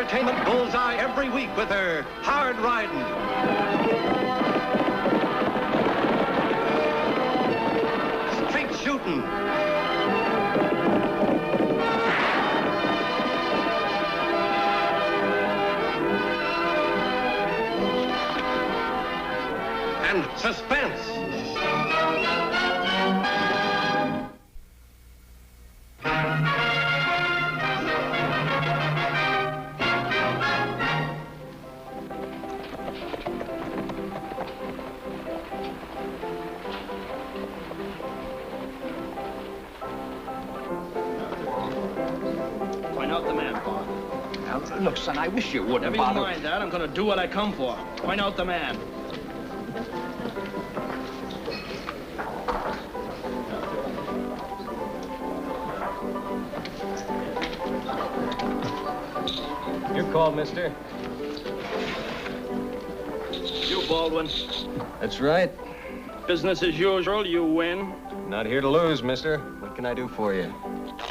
entertainment bullseye every week with her hard riding. Straight shooting. And suspense. Point out the man, Bob. Now, look, son, I wish you wouldn't Never you mind that. I'm gonna do what I come for. Point out the man. Your call, mister. You, Baldwin. That's right. Business as usual, you win. Not here to lose, mister. What can I do for you?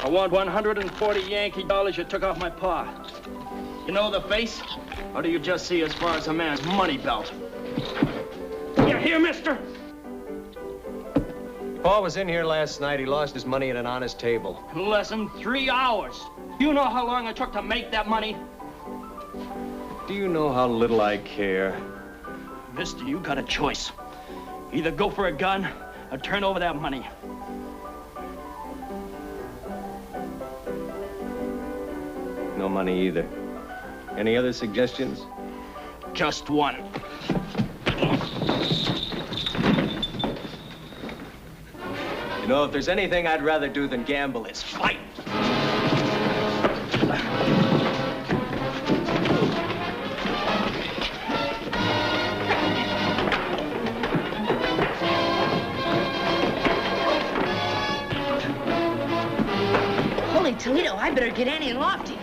I want 140 Yankee dollars you took off my paw. You know the face? Or do you just see as far as a man's money belt? You hear, mister? Paul was in here last night. He lost his money at an honest table. In less than 3 hours. You know how long it took to make that money? Do you know how little I care? Mister, you got a choice. Either go for a gun or turn over that money. No money either. Any other suggestions? Just one. You know, if there's anything I'd rather do than gamble, it's fight. Holy Toledo, I better get Annie and Lofty.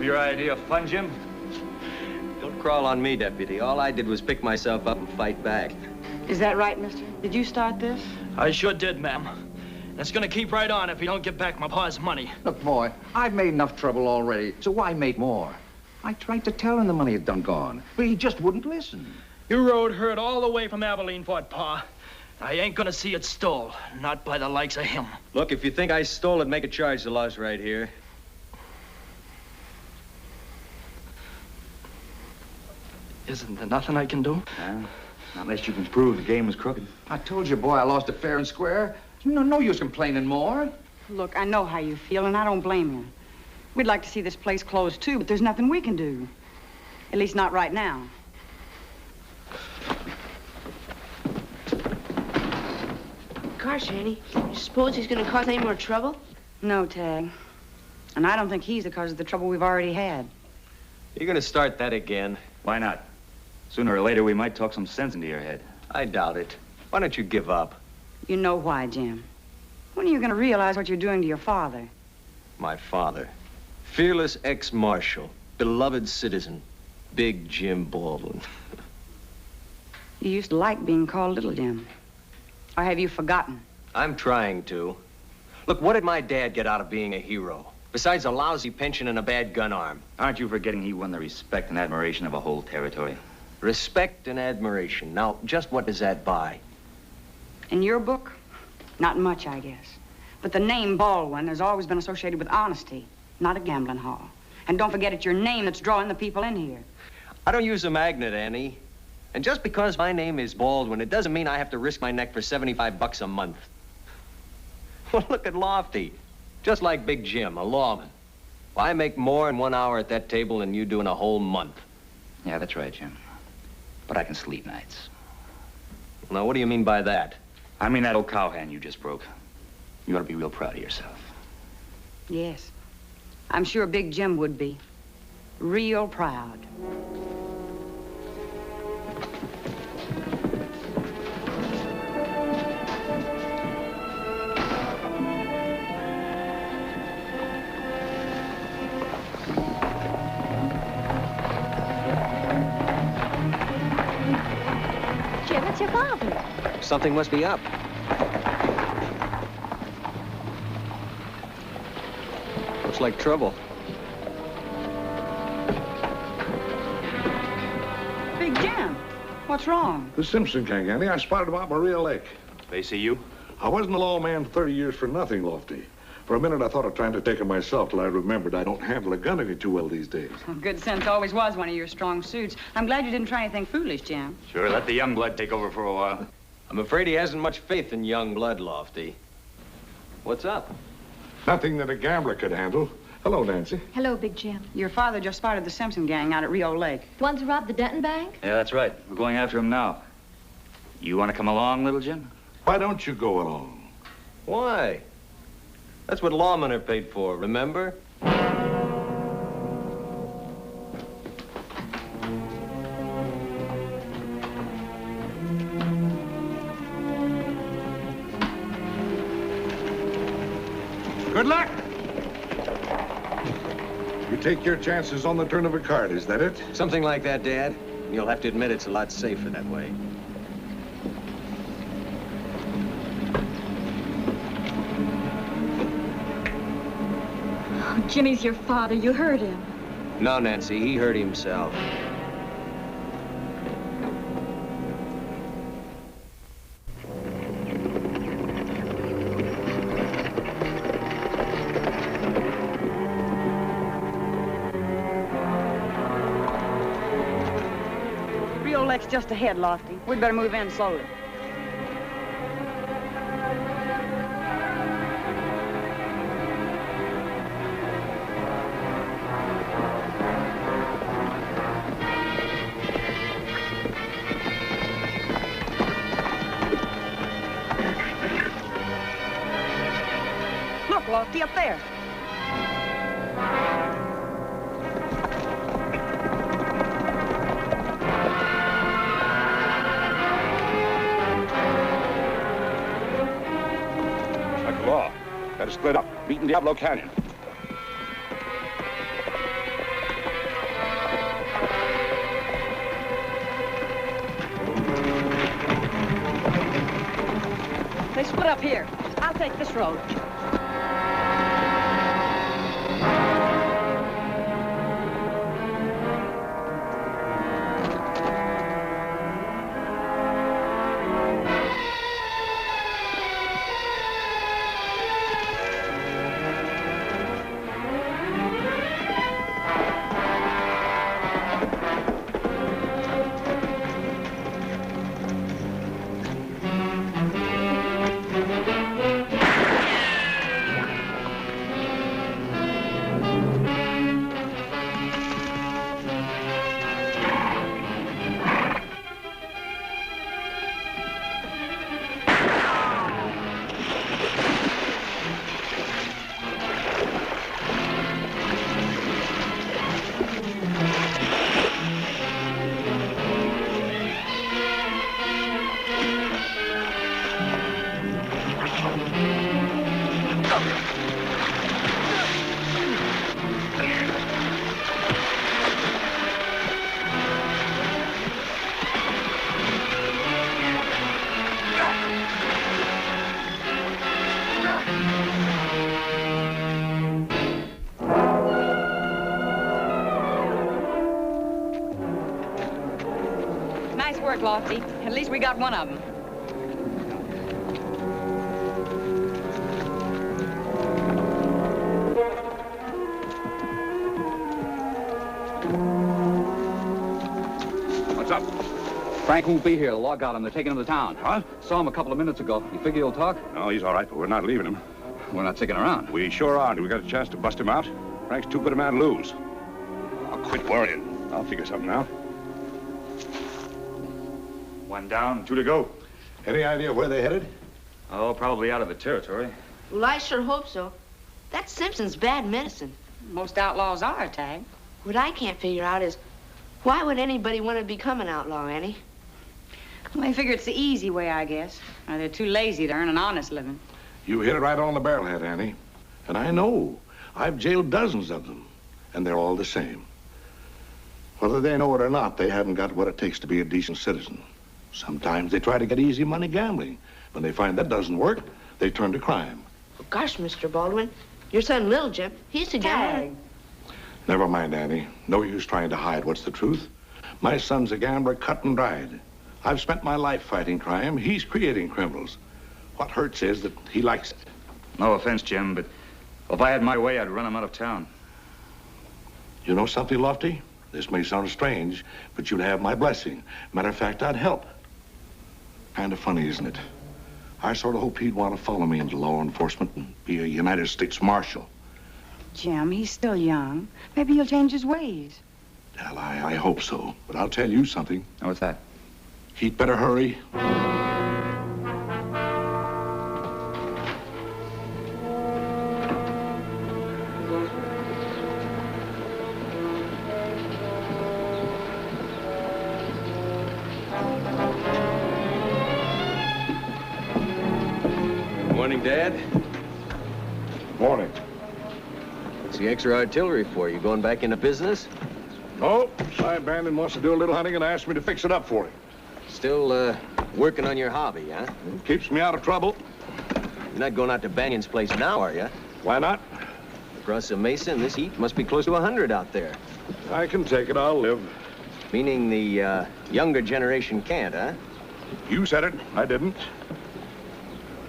Your idea of fun, Jim? Don't crawl on me, Deputy. All I did was pick myself up and fight back. Is that right, mister? Did you start this? I sure did, ma'am. It's gonna keep right on if you don't get back my pa's money. Look, boy, I've made enough trouble already, so why make more? I tried to tell him the money had done gone, but he just wouldn't listen. You rode herd all the way from Abilene for it, Pa. I ain't gonna see it stole, not by the likes of him. Look, if you think I stole it, make a charge. The law's right here. Isn't there nothing I can do? Not unless you can prove the game was crooked. I told you, boy, I lost it fair and square. No use complaining more. Look, I know how you feel, and I don't blame you. We'd like to see this place closed, too, but there's nothing we can do. At least not right now. Gosh, Annie, you suppose he's gonna cause any more trouble? No, Tagg. And I don't think he's the cause of the trouble we've already had. You're gonna start that again? Why not? Sooner or later, we might talk some sense into your head. I doubt it. Why don't you give up? You know why, Jim. When are you gonna realize what you're doing to your father? My father. Fearless ex-marshal. Beloved citizen. Big Jim Baldwin. You used to like being called Little Jim. Or have you forgotten? I'm trying to. Look, what did my dad get out of being a hero? Besides a lousy pension and a bad gun arm. Aren't you forgetting he won the respect and admiration of a whole territory? Respect and admiration. Now, just what does that buy? In your book? Not much, I guess. But the name Baldwin has always been associated with honesty, not a gambling hall. And don't forget it's your name that's drawing the people in here. I don't use a magnet, Annie. And just because my name is Baldwin, it doesn't mean I have to risk my neck for $75 a month. Well, look at Lofty. Just like Big Jim, a lawman. Well, I make more in 1 hour at that table than you do in a whole month. Yeah, that's right, Jim. But I can sleep nights. Now, what do you mean by that? I mean that old cowhand you just broke. You ought to be real proud of yourself. Yes. I'm sure Big Jim would be. Real proud. your father? Something must be up. Looks like trouble. Big Jim, what's wrong? The Simpson gang, Annie. I spotted them out Maria Lake. They see you? I wasn't a lawman 30 years for nothing, Lofty. For a minute, I thought of trying to take him myself till I remembered I don't handle a gun any too well these days. Well, good sense always was one of your strong suits. I'm glad you didn't try anything foolish, Jim. Sure, let the young blood take over for a while. I'm afraid he hasn't much faith in young blood, Lofty. What's up? Nothing that a gambler could handle. Hello, Nancy. Hello, Big Jim. Your father just spotted the Simpson gang out at Rio Lake. The ones who robbed the Denton Bank? Yeah, that's right. We're going after him now. You want to come along, little Jim? Why don't you go along? Why? That's what lawmen are paid for, remember? Good luck! You take your chances on the turn of a card, is that it? Something like that, Dad. You'll have to admit it's a lot safer that way. Oh, Jimmy's your father. You hurt him. No, Nancy, he hurt himself. Rio Lake's just ahead, Lofty. We'd better move in slowly. Look, Lofty, up there. Better split up. Meet in Diablo Canyon. They split up here. I'll take this road. Nice work, Lofty. At least we got one of them. What's up? Frank won't be here. The law got him. They're taking him to town. Huh? Saw him a couple of minutes ago. You figure he'll talk? No, he's all right, but we're not leaving him. We're not sticking around. We sure aren't. We got a chance to bust him out. Frank's too good a man to lose. Oh, quit worrying. I'll figure something out. One down, two to go. Any idea where they headed? Oh, probably out of the territory. Well, I sure hope so. That Simpson's bad medicine. Most outlaws are, Tagg. What I can't figure out is, why would anybody want to become an outlaw, Annie? Well, they figure it's the easy way, I guess. Or they're too lazy to earn an honest living. You hit it right on the barrelhead, Annie. And I know. I've jailed dozens of them, and they're all the same. Whether they know it or not, they haven't got what it takes to be a decent citizen. Sometimes they try to get easy money gambling. When they find that doesn't work, they turn to crime. Oh, gosh, Mr. Baldwin, your son, Little Jim, he's a gambler. Never mind, Annie. No use trying to hide what's the truth. My son's a gambler cut and dried. I've spent my life fighting crime. He's creating criminals. What hurts is that he likes it. No offense, Jim, but if I had my way, I'd run him out of town. You know something, Lofty? This may sound strange, but you'd have my blessing. Matter of fact, I'd help. Kind of funny, isn't it? I sort of hoped he'd want to follow me into law enforcement and be a United States Marshal. Jim, he's still young. Maybe he'll change his ways. Well, I hope so. But I'll tell you something. Now, what's that? He'd better hurry. Morning, Dad. Morning. What's the extra artillery for? You going back into business? No, Cy Bandon wants to do a little hunting and asked me to fix it up for him. Still, working on your hobby, huh? Keeps me out of trouble. You're not going out to Banion's place now, are you? Why not? Across the mesa in this heat must be close to 100 out there. I can take it. I'll live. Meaning the, younger generation can't, huh? You said it. I didn't.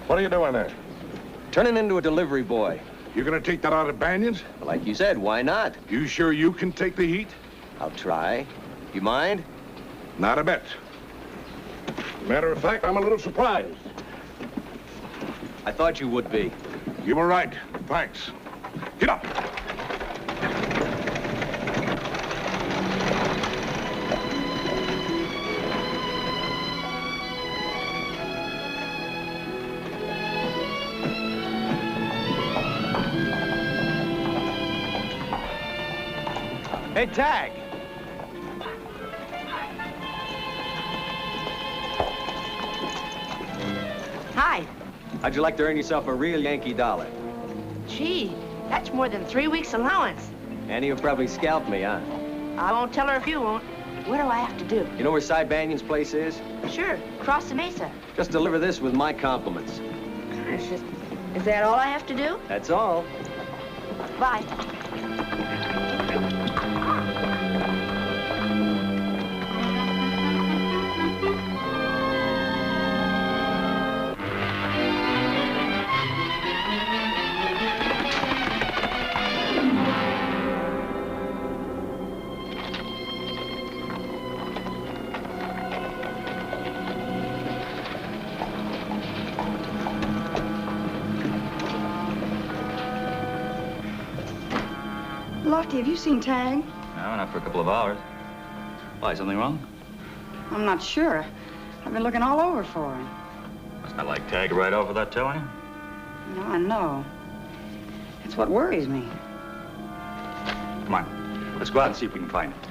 What are you doing there? Turning into a delivery boy. You gonna take that out of Banion's? Like you said, why not? You sure you can take the heat? I'll try. You mind? Not a bit. Matter of fact, I'm a little surprised. I thought you would be. You were right. Thanks. Get up. Hey, Tagg. Hi. How'd you like to earn yourself a real Yankee dollar? Gee, that's more than 3 weeks' allowance. Annie will probably scalp me, huh? I won't tell her if you won't. What do I have to do? You know where Cy Banion's place is? Sure, across the mesa. Just deliver this with my compliments. Is that all I have to do? That's all. Bye. Lofty, have you seen Tagg? No, not for a couple of hours. Why, something wrong? I'm not sure. I've been looking all over for him. It's not like Tagg right off without telling you. No, I know. It's what worries me. Come on, let's go out and see if we can find it.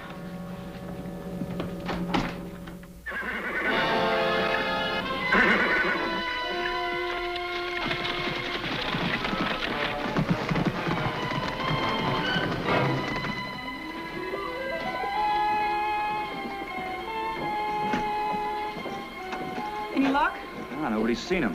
Any luck? Ah, nobody's seen him.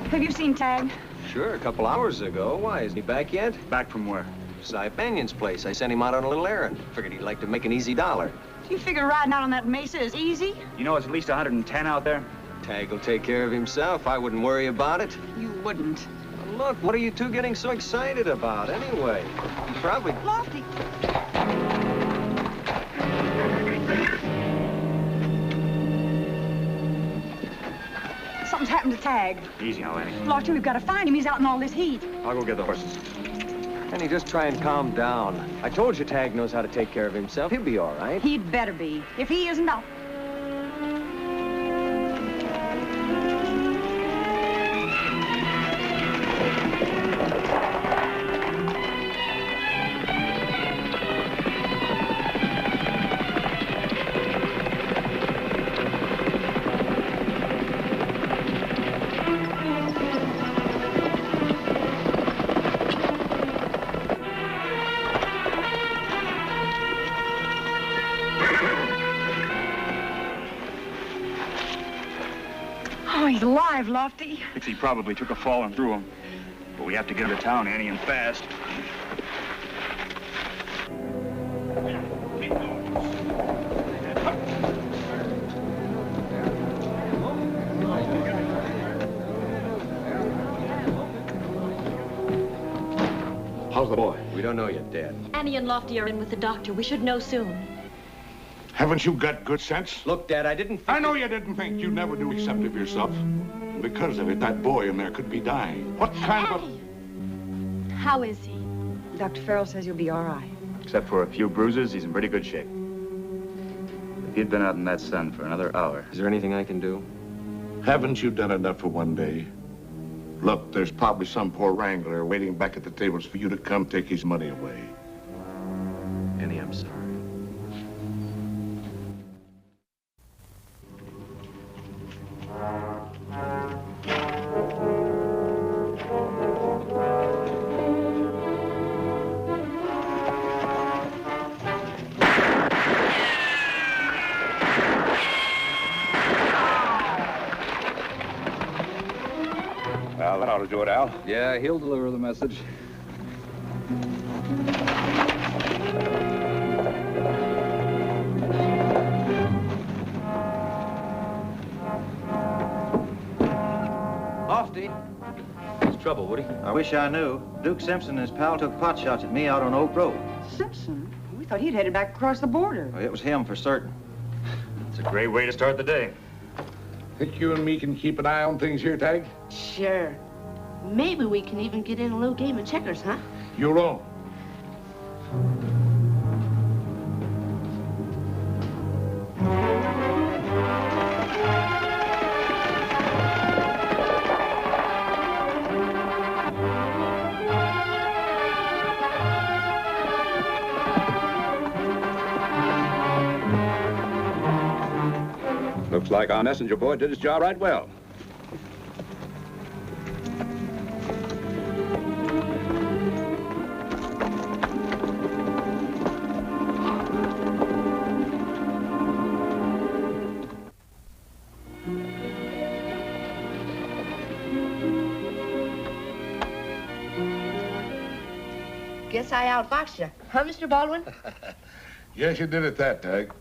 Have you seen Tagg? Sure, a couple hours ago. Why, isn't he back yet? Back from where? Cy Banion's place. I sent him out on a little errand. Figured he'd like to make an easy dollar. Do you figure riding out on that mesa is easy? You know it's at least 110 out there? Tagg will take care of himself. I wouldn't worry about it. You wouldn't. Look, what are you two getting so excited about, anyway? You probably... Lofty. Something's happened to Tagg. Easy now, Annie. Lofty, we've got to find him. He's out in all this heat. I'll go get the horses. Annie, just try and calm down. I told you Tagg knows how to take care of himself. He'll be all right. He'd better be. If he isn't, I'll... he's alive, Lofty. He probably took a fall and threw him. But we have to get him to town, Annie, and fast. How's the boy? We don't know yet, Dad. Annie and Lofty are in with the doctor. We should know soon. Haven't you got good sense? Look, Dad, I didn't think... I know you didn't think. You never do accept of yourself. And because of it, that boy in there could be dying. What kind of a... How is he? Dr. Farrell says you'll be all right. Except for a few bruises, he's in pretty good shape. If he'd been out in that sun for another hour... Is there anything I can do? Haven't you done enough for one day? Look, there's probably some poor wrangler waiting back at the tables for you to come take his money away. Annie, I'm sorry. Well, that ought to do it, Al. Yeah, he'll deliver the message. Lofty. What's trouble, Woody? I wish I knew. Duke Simpson and his pal took pot shots at me out on Oak Road. Simpson? We thought he'd headed back across the border. Well, it was him for certain. It's a great way to start the day. Think you and me can keep an eye on things here, Tagg? Sure. Maybe we can even get in a little game of checkers, huh? You're on. Looks like our messenger boy did his job right well. Guess I outboxed you. Huh, Mr. Baldwin? Yes, you did at that, Tagg.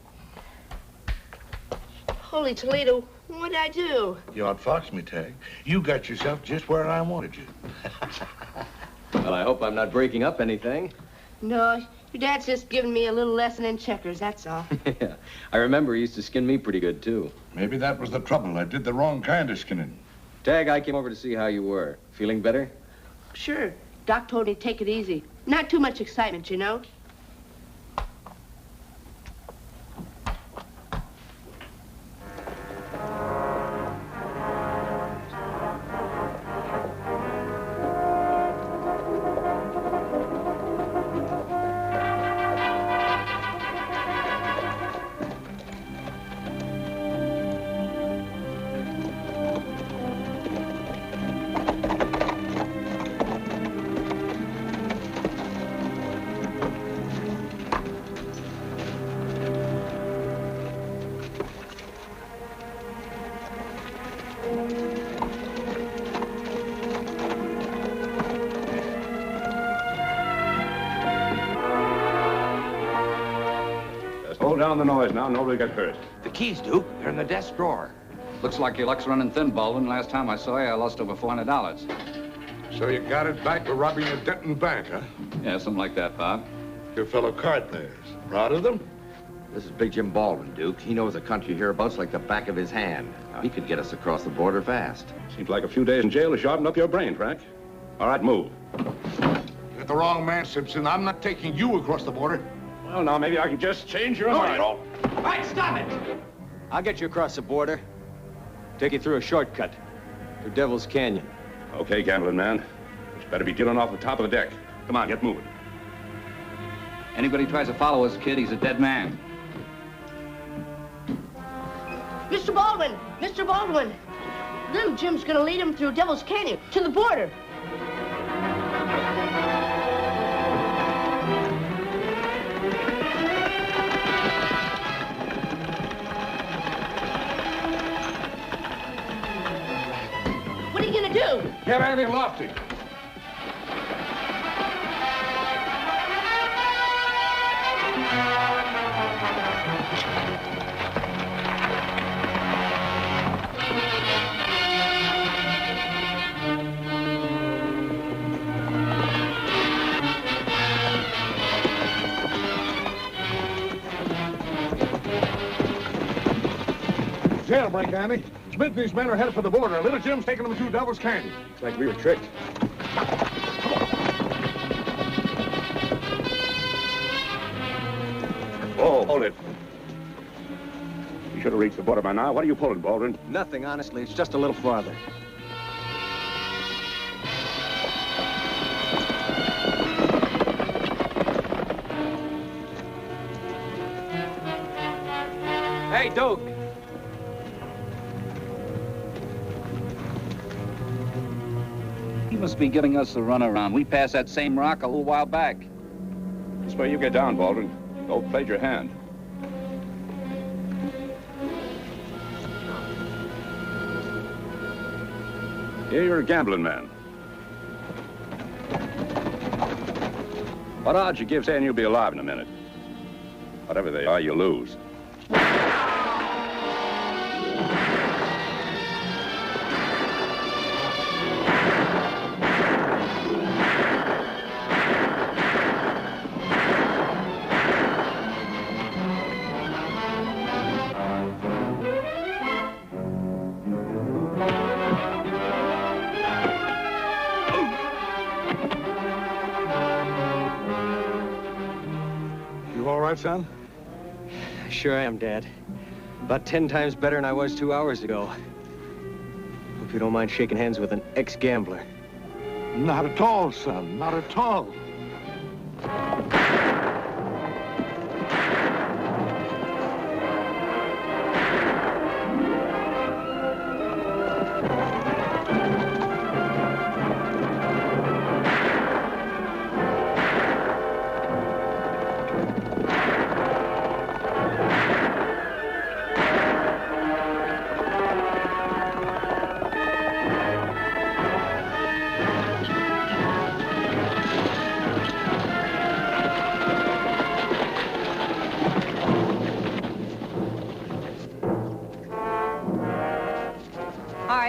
Holy Toledo, what'd I do? You outfoxed me, Tagg. You got yourself just where I wanted you. Well, I hope I'm not breaking up anything. No, your dad's just giving me a little lesson in checkers, that's all. Yeah, I remember he used to skin me pretty good, too. Maybe that was the trouble. I did the wrong kind of skinning. Tagg, I came over to see how you were. Feeling better? Sure. Doc told me to take it easy. Not too much excitement, you know? Hold down the noise now. Nobody got hurt. The keys, Duke. They're in the desk drawer. Looks like your luck's running thin, Baldwin. Last time I saw you, I lost over $400. So you got it back for robbing a Denton bank, huh? Yeah, something like that, Bob. Your fellow card players. Proud of them? This is Big Jim Baldwin, Duke. He knows the country hereabouts like the back of his hand. Now, he could get us across the border fast. Seems like a few days in jail has sharpened up your brain, Frank. All right, move. You got the wrong man, Simpson. I'm not taking you across the border. Well, now, maybe I can just change your mind. No, All right, stop it! I'll get you across the border. Take you through a shortcut. Through Devil's Canyon. Okay, gambling man. It's better be dealing off the top of the deck. Come on, get moving. Anybody tries to follow us, kid, he's a dead man. Mr. Baldwin! Mr. Baldwin! Little Jim's gonna lead him through Devil's Canyon to the border. Annie Lofty. Jailbreak, Annie. Smithy's men are headed for the border. Little Jim's taking them to Devil's Canyon. Looks like we were tricked. Oh, hold it. You should have reached the border by now. What are you pulling, Baldwin? Nothing, honestly. It's just a little farther. Hey, Duke. He must be giving us the runaround. We passed that same rock a little while back. This way you get down, Baldwin. Don't play your hand. Here you're a gambling man. What odds you give saying you'll be alive in a minute? Whatever they are, you lose. Son? Sure I am, Dad. About 10 times better than I was 2 hours ago. Hope you don't mind shaking hands with an ex-gambler. Not at all, son. Not at all.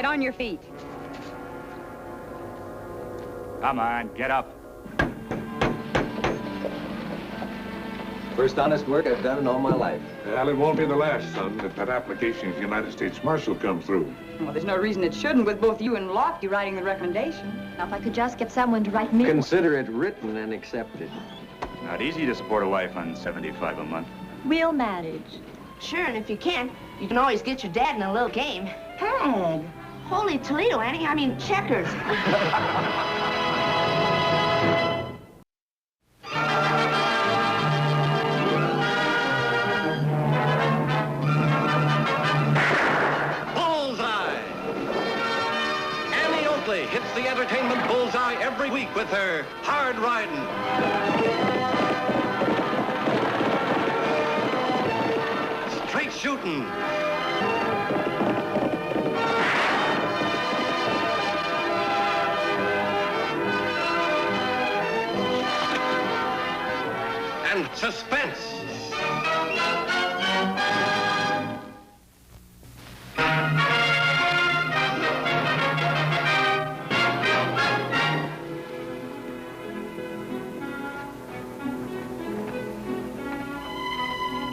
On your feet. Come on, get up. First honest work I've done in all my life. Well, it won't be the last, son, if that application to the United States Marshal comes through. Well, there's no reason it shouldn't with both you and Lofty writing the recommendation. Now, if I could just get someone to write me... Consider it written and accepted. Not easy to support a wife on $75 a month. We'll manage. Sure, and if you can't, you can always get your dad in a little game. Tagg. Holy Toledo, Annie. I mean, checkers. Bullseye! Annie Oakley hits the entertainment bullseye every week with her hard riding. Straight shooting. And suspense.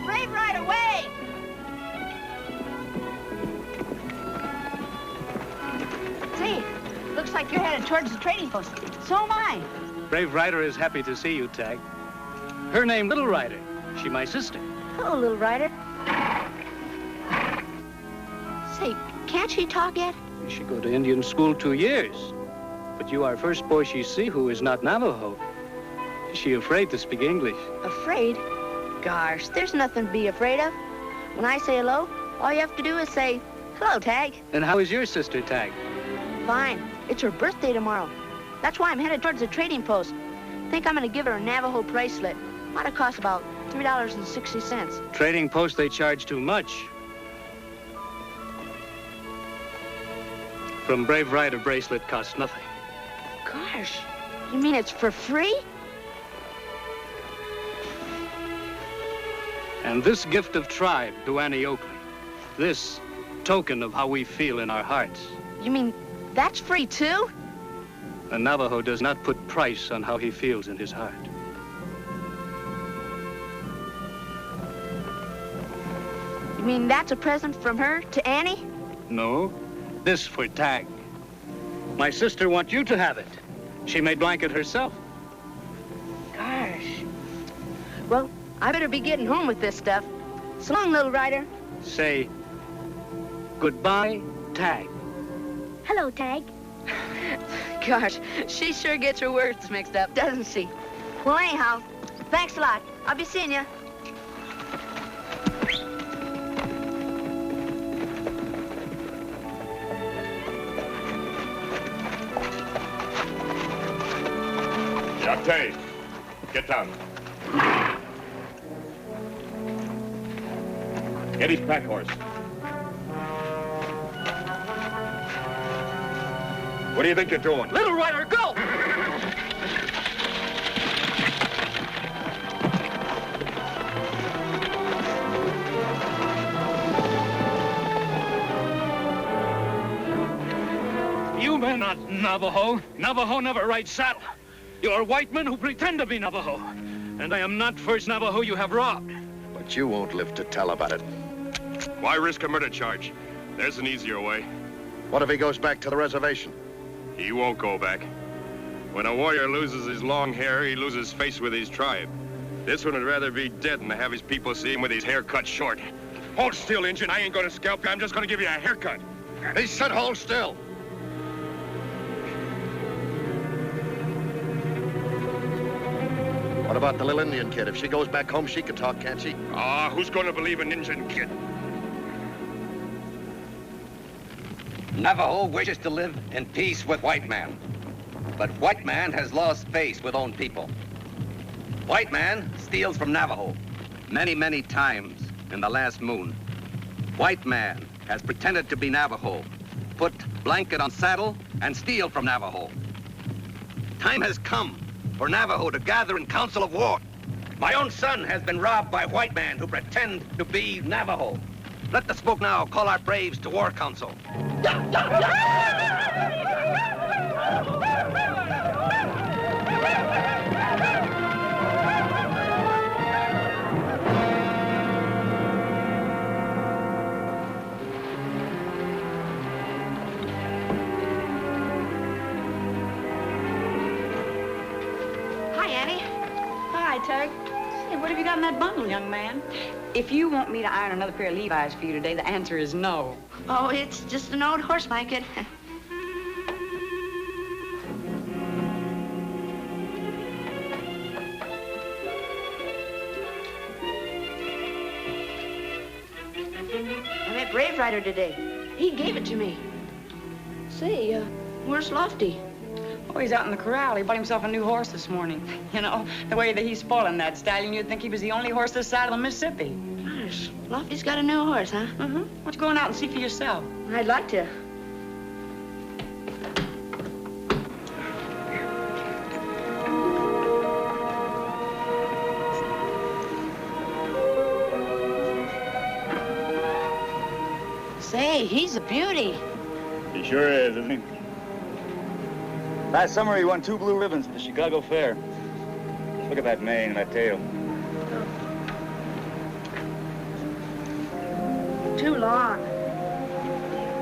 Brave right away! Say, looks like you're headed towards the trading post. So am I. Brave Rider is happy to see you, Tagg. Her name, Little Rider. She my sister. Hello, Little Rider. Say, can't she talk yet? She go to Indian school 2 years. But you are first boy she see who is not Navajo. She afraid to speak English. Afraid? Gosh, there's nothing to be afraid of. When I say hello, all you have to do is say, hello, Tagg. And how is your sister, Tagg? Fine. It's her birthday tomorrow. That's why I'm headed towards the trading post. Think I'm going to give her a Navajo bracelet. Might have cost about $3.60. Trading post, they charge too much. From Brave Rider bracelet costs nothing. Gosh, you mean it's for free? And this gift of tribe to Annie Oakley, this token of how we feel in our hearts. You mean that's free too? A Navajo does not put price on how he feels in his heart. You mean that's a present from her to Annie? No, this for Tagg. My sister wants you to have it. She made blanket herself. Gosh. Well, I better be getting home with this stuff. So long, little rider. Say goodbye, Tagg. Hello, Tagg. Gosh, she sure gets her words mixed up, doesn't she? Well, anyhow, thanks a lot. I'll be seeing you. Yate, get down. Get his pack horse. What do you think you're doing? Little Rider, go! You men not Navajo. Navajo never rides saddle. You're white men who pretend to be Navajo. And I am not first Navajo you have robbed. But you won't live to tell about it. Why risk a murder charge? There's an easier way. What if he goes back to the reservation? He won't go back. When a warrior loses his long hair, he loses face with his tribe. This one would rather be dead than to have his people see him with his hair cut short. Hold still, Injun. I ain't gonna scalp you. I'm just gonna give you a haircut. He said hold still. What about the little Indian kid? If she goes back home, she can talk, can't she? Ah, who's gonna believe an Injun kid? Navajo wishes to live in peace with white man. But white man has lost faith with own people. White man steals from Navajo many, many times in the last moon. White man has pretended to be Navajo, put blanket on saddle, and steal from Navajo. Time has come for Navajo to gather in council of war. My own son has been robbed by white men who pretend to be Navajo. Let the smoke now call our braves to war council. Hi, Annie. Hi, Tagg. Hey, what have you got in that bundle, young man? If you want me to iron another pair of Levi's for you today, the answer is no. Oh, it's just an old horse blanket. I met Brave Rider today. He gave it to me. Say, where's Lofty? Oh, he's out in the corral. He bought himself a new horse this morning. You know, the way that he's spoiling that stallion, you'd think he was the only horse this side of the Mississippi. Gosh, Lofty's got a new horse, huh? Mm-hmm. Why don't you go on out and see for yourself? I'd like to. Say, he's a beauty. He sure is, isn't he? Last summer, he won 2 blue ribbons at the Chicago Fair. Look at that mane and that tail. Too long.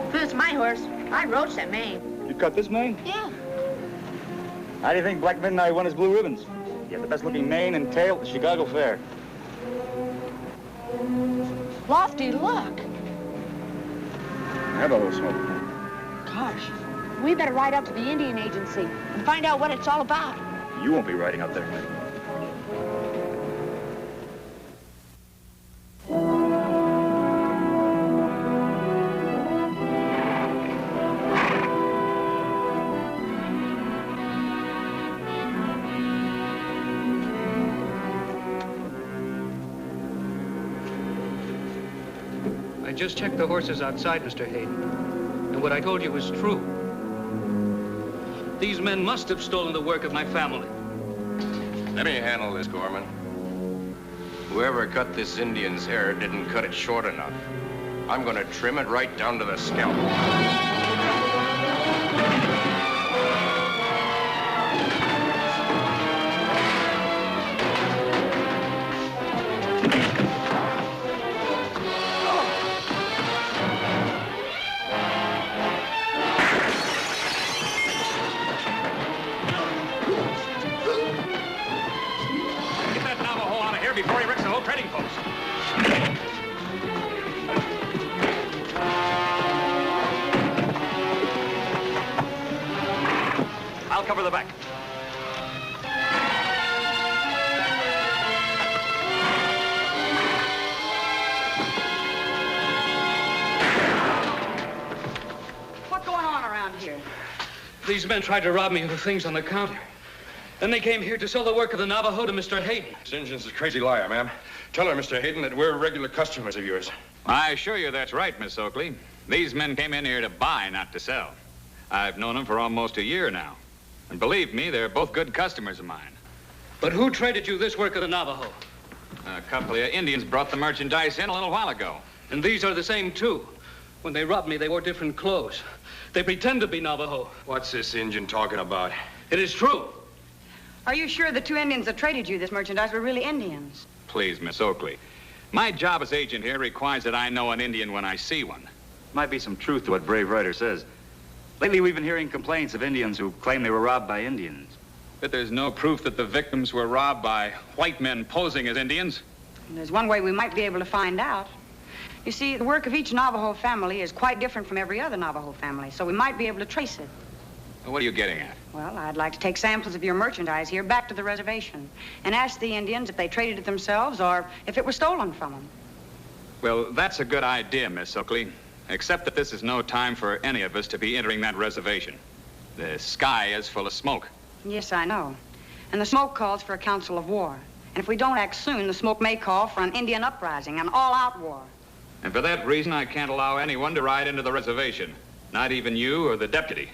If it was my horse, I'd roach that mane. You cut this mane? Yeah. How do you think Black Midnight won his blue ribbons? He had the best-looking mane and tail at the Chicago Fair. Lofty, look. Have a little smoke. Gosh, we better ride up to the Indian Agency and find out what it's all about. You won't be riding up there. I just checked the horses outside, Mr. Hayden. And what I told you was true. These men must have stolen the work of my family. Let me handle this, Gorman. Whoever cut this Indian's hair didn't cut it short enough. I'm gonna trim it right down to the scalp. Before he wrecks the whole trading post. I'll cover the back. What's going on around here? These men tried to rob me of the things on the counter. Then they came here to sell the work of the Navajo to Mr. Hayden. This Injun's a crazy liar, ma'am. Tell her, Mr. Hayden, that we're regular customers of yours. I assure you that's right, Miss Oakley. These men came in here to buy, not to sell. I've known them for almost a year now. And believe me, they're both good customers of mine. But who traded you this work of the Navajo? A couple of Indians brought the merchandise in a little while ago. And these are the same, too. When they robbed me, they wore different clothes. They pretend to be Navajo. What's this Injun talking about? It is true. Are you sure the two Indians that traded you this merchandise were really Indians? Please, Miss Oakley. My job as agent here requires that I know an Indian when I see one. Might be some truth to what Brave Ryder says. Lately, we've been hearing complaints of Indians who claim they were robbed by Indians. But there's no proof that the victims were robbed by white men posing as Indians. And there's one way we might be able to find out. You see, the work of each Navajo family is quite different from every other Navajo family, so we might be able to trace it. What are you getting at? Well, I'd like to take samples of your merchandise here back to the reservation and ask the Indians if they traded it themselves or if it was stolen from them. Well, that's a good idea, Miss Oakley, except that this is no time for any of us to be entering that reservation. The sky is full of smoke. Yes, I know. And the smoke calls for a council of war. And if we don't act soon, the smoke may call for an Indian uprising, an all-out war. And for that reason, I can't allow anyone to ride into the reservation. Not even you or the deputy.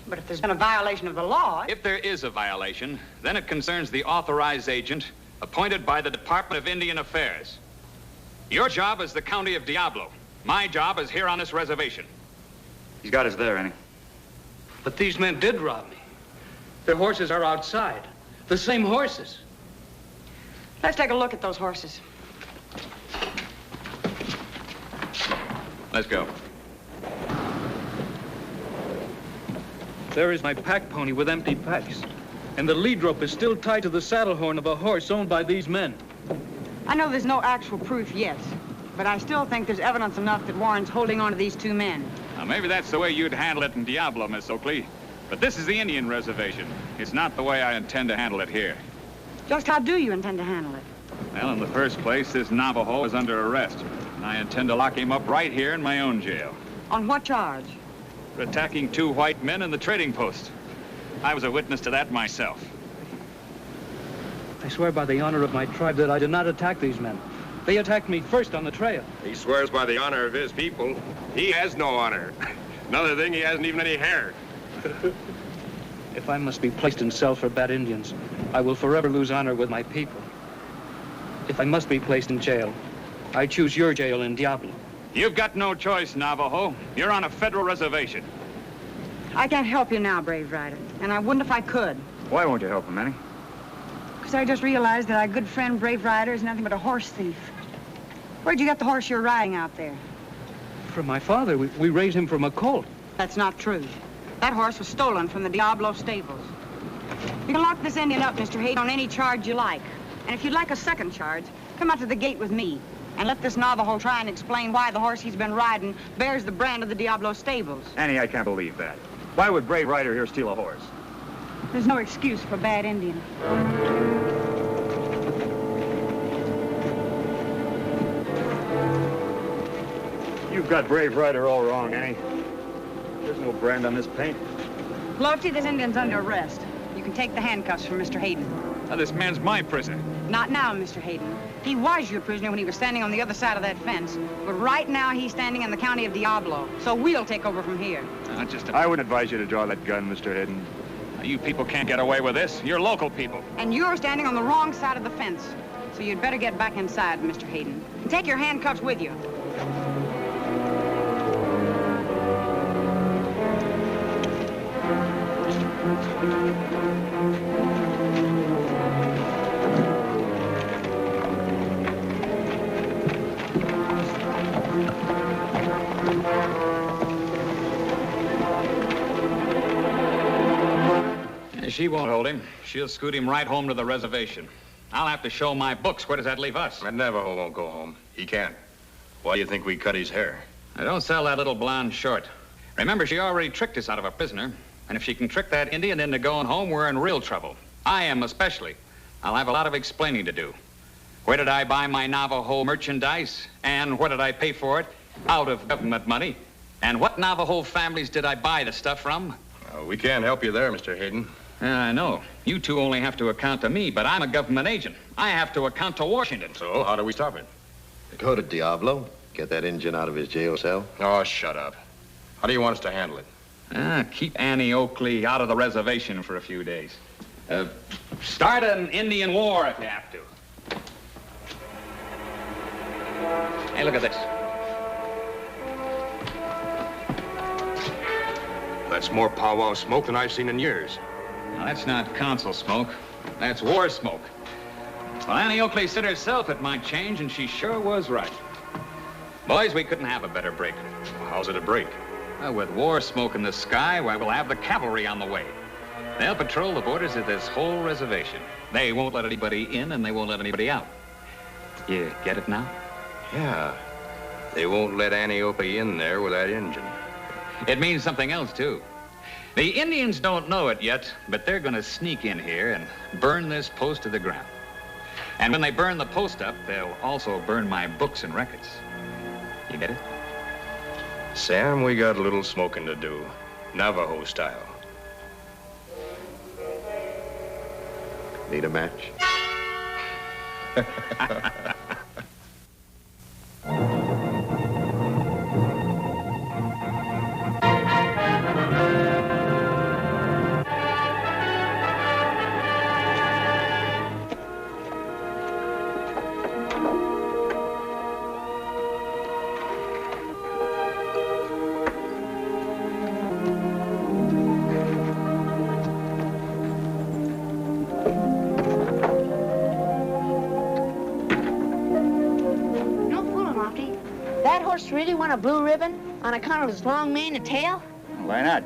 But if there's been a violation of the law... If there is a violation, then it concerns the authorized agent appointed by the Department of Indian Affairs. Your job is the county of Diablo. My job is here on this reservation. He's got us there, Annie. But these men did rob me. Their horses are outside. The same horses. Let's take a look at those horses. Let's go. There is my pack pony with empty packs. And the lead rope is still tied to the saddle horn of a horse owned by these men. I know there's no actual proof yet, but I still think there's evidence enough that warrants holding on to these two men. Now, maybe that's the way you'd handle it in Diablo, Miss Oakley. But this is the Indian reservation. It's not the way I intend to handle it here. Just how do you intend to handle it? Well, in the first place, this Navajo is under arrest. And I intend to lock him up right here in my own jail. On what charge? For attacking two white men in the trading post. I was a witness to that myself. I swear by the honor of my tribe that I did not attack these men. They attacked me first on the trail. He swears by the honor of his people. He has no honor. Another thing, he hasn't even any hair. If I must be placed in cell for bad Indians, I will forever lose honor with my people. If I must be placed in jail, I choose your jail in Diablo. You've got no choice, Navajo. You're on a federal reservation. I can't help you now, Brave Ryder, and I wouldn't if I could. Why won't you help him, Annie? Because I just realized that our good friend Brave Ryder is nothing but a horse thief. Where'd you get the horse you're riding out there? From my father. We raised him from a colt. That's not true. That horse was stolen from the Diablo stables. You can lock this Indian up, Mr. Hayden, on any charge you like. And if you'd like a second charge, come out to the gate with me and let this Navajo try and explain why the horse he's been riding bears the brand of the Diablo stables. Annie, I can't believe that. Why would Brave Ryder here steal a horse? There's no excuse for bad Indian. You've got Brave Ryder all wrong, Annie. There's no brand on this paint. Lofty, this Indian's under arrest. You can take the handcuffs from Mr. Hayden. Now, this man's my prisoner. Not now, Mr. Hayden. He was your prisoner when he was standing on the other side of that fence. But right now, he's standing in the county of Diablo. So we'll take over from here. I wouldn't advise you to draw that gun, Mr. Hayden. You people can't get away with this. You're local people. And you're standing on the wrong side of the fence. So you'd better get back inside, Mr. Hayden. And take your handcuffs with you. She won't hold him. She'll scoot him right home to the reservation. I'll have to show my books. Where does that leave us? That Navajo won't go home. He can't. Why do you think we cut his hair? Now, don't sell that little blonde short. Remember, she already tricked us out of a prisoner. And if she can trick that Indian into going home, we're in real trouble. I am especially. I'll have a lot of explaining to do. Where did I buy my Navajo merchandise? And where did I pay for it? Out of government money. And what Navajo families did I buy the stuff from? We can't help you there, Mr. Hayden. I know. You two only have to account to me, but I'm a government agent. I have to account to Washington. So, how do we stop it? Go to Diablo. Get that Injun out of his jail cell. Oh, shut up. How do you want us to handle it? Keep Annie Oakley out of the reservation for a few days. Start an Indian war if you have to. Hey, look at this. That's more powwow smoke than I've seen in years. Now, that's not council smoke. That's war smoke. Well, Annie Oakley said herself it might change, and she sure was right. Boys, we couldn't have a better break. How's it a break? Well, with war smoke in the sky, why, we'll have the cavalry on the way. They'll patrol the borders of this whole reservation. They won't let anybody in, and they won't let anybody out. You get it now? Yeah. They won't let Annie Oakley in there with that engine. It means something else, too. The Indians don't know it yet, but they're going to sneak in here and burn this post to the ground. And when they burn the post up, they'll also burn my books and records. You get it? Sam, we got a little smoking to do. Navajo style. Need a match? Really want a blue ribbon on account of his long mane and tail? Why not?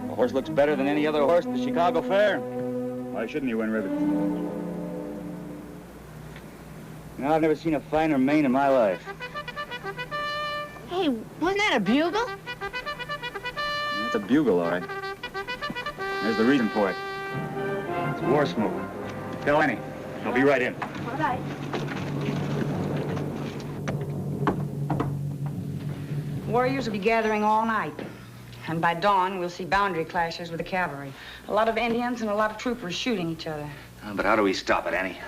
The horse looks better than any other horse at the Chicago Fair. Why shouldn't he win ribbons? You know, I've never seen a finer mane in my life. Hey, wasn't that a bugle? That's a bugle, all right. There's the reason for it. It's war smoke. Tell Annie. I'll be right in. All right. Warriors will be gathering all night. And by dawn, we'll see boundary clashes with the cavalry. A lot of Indians and a lot of troopers shooting each other. But how do we stop it, Annie?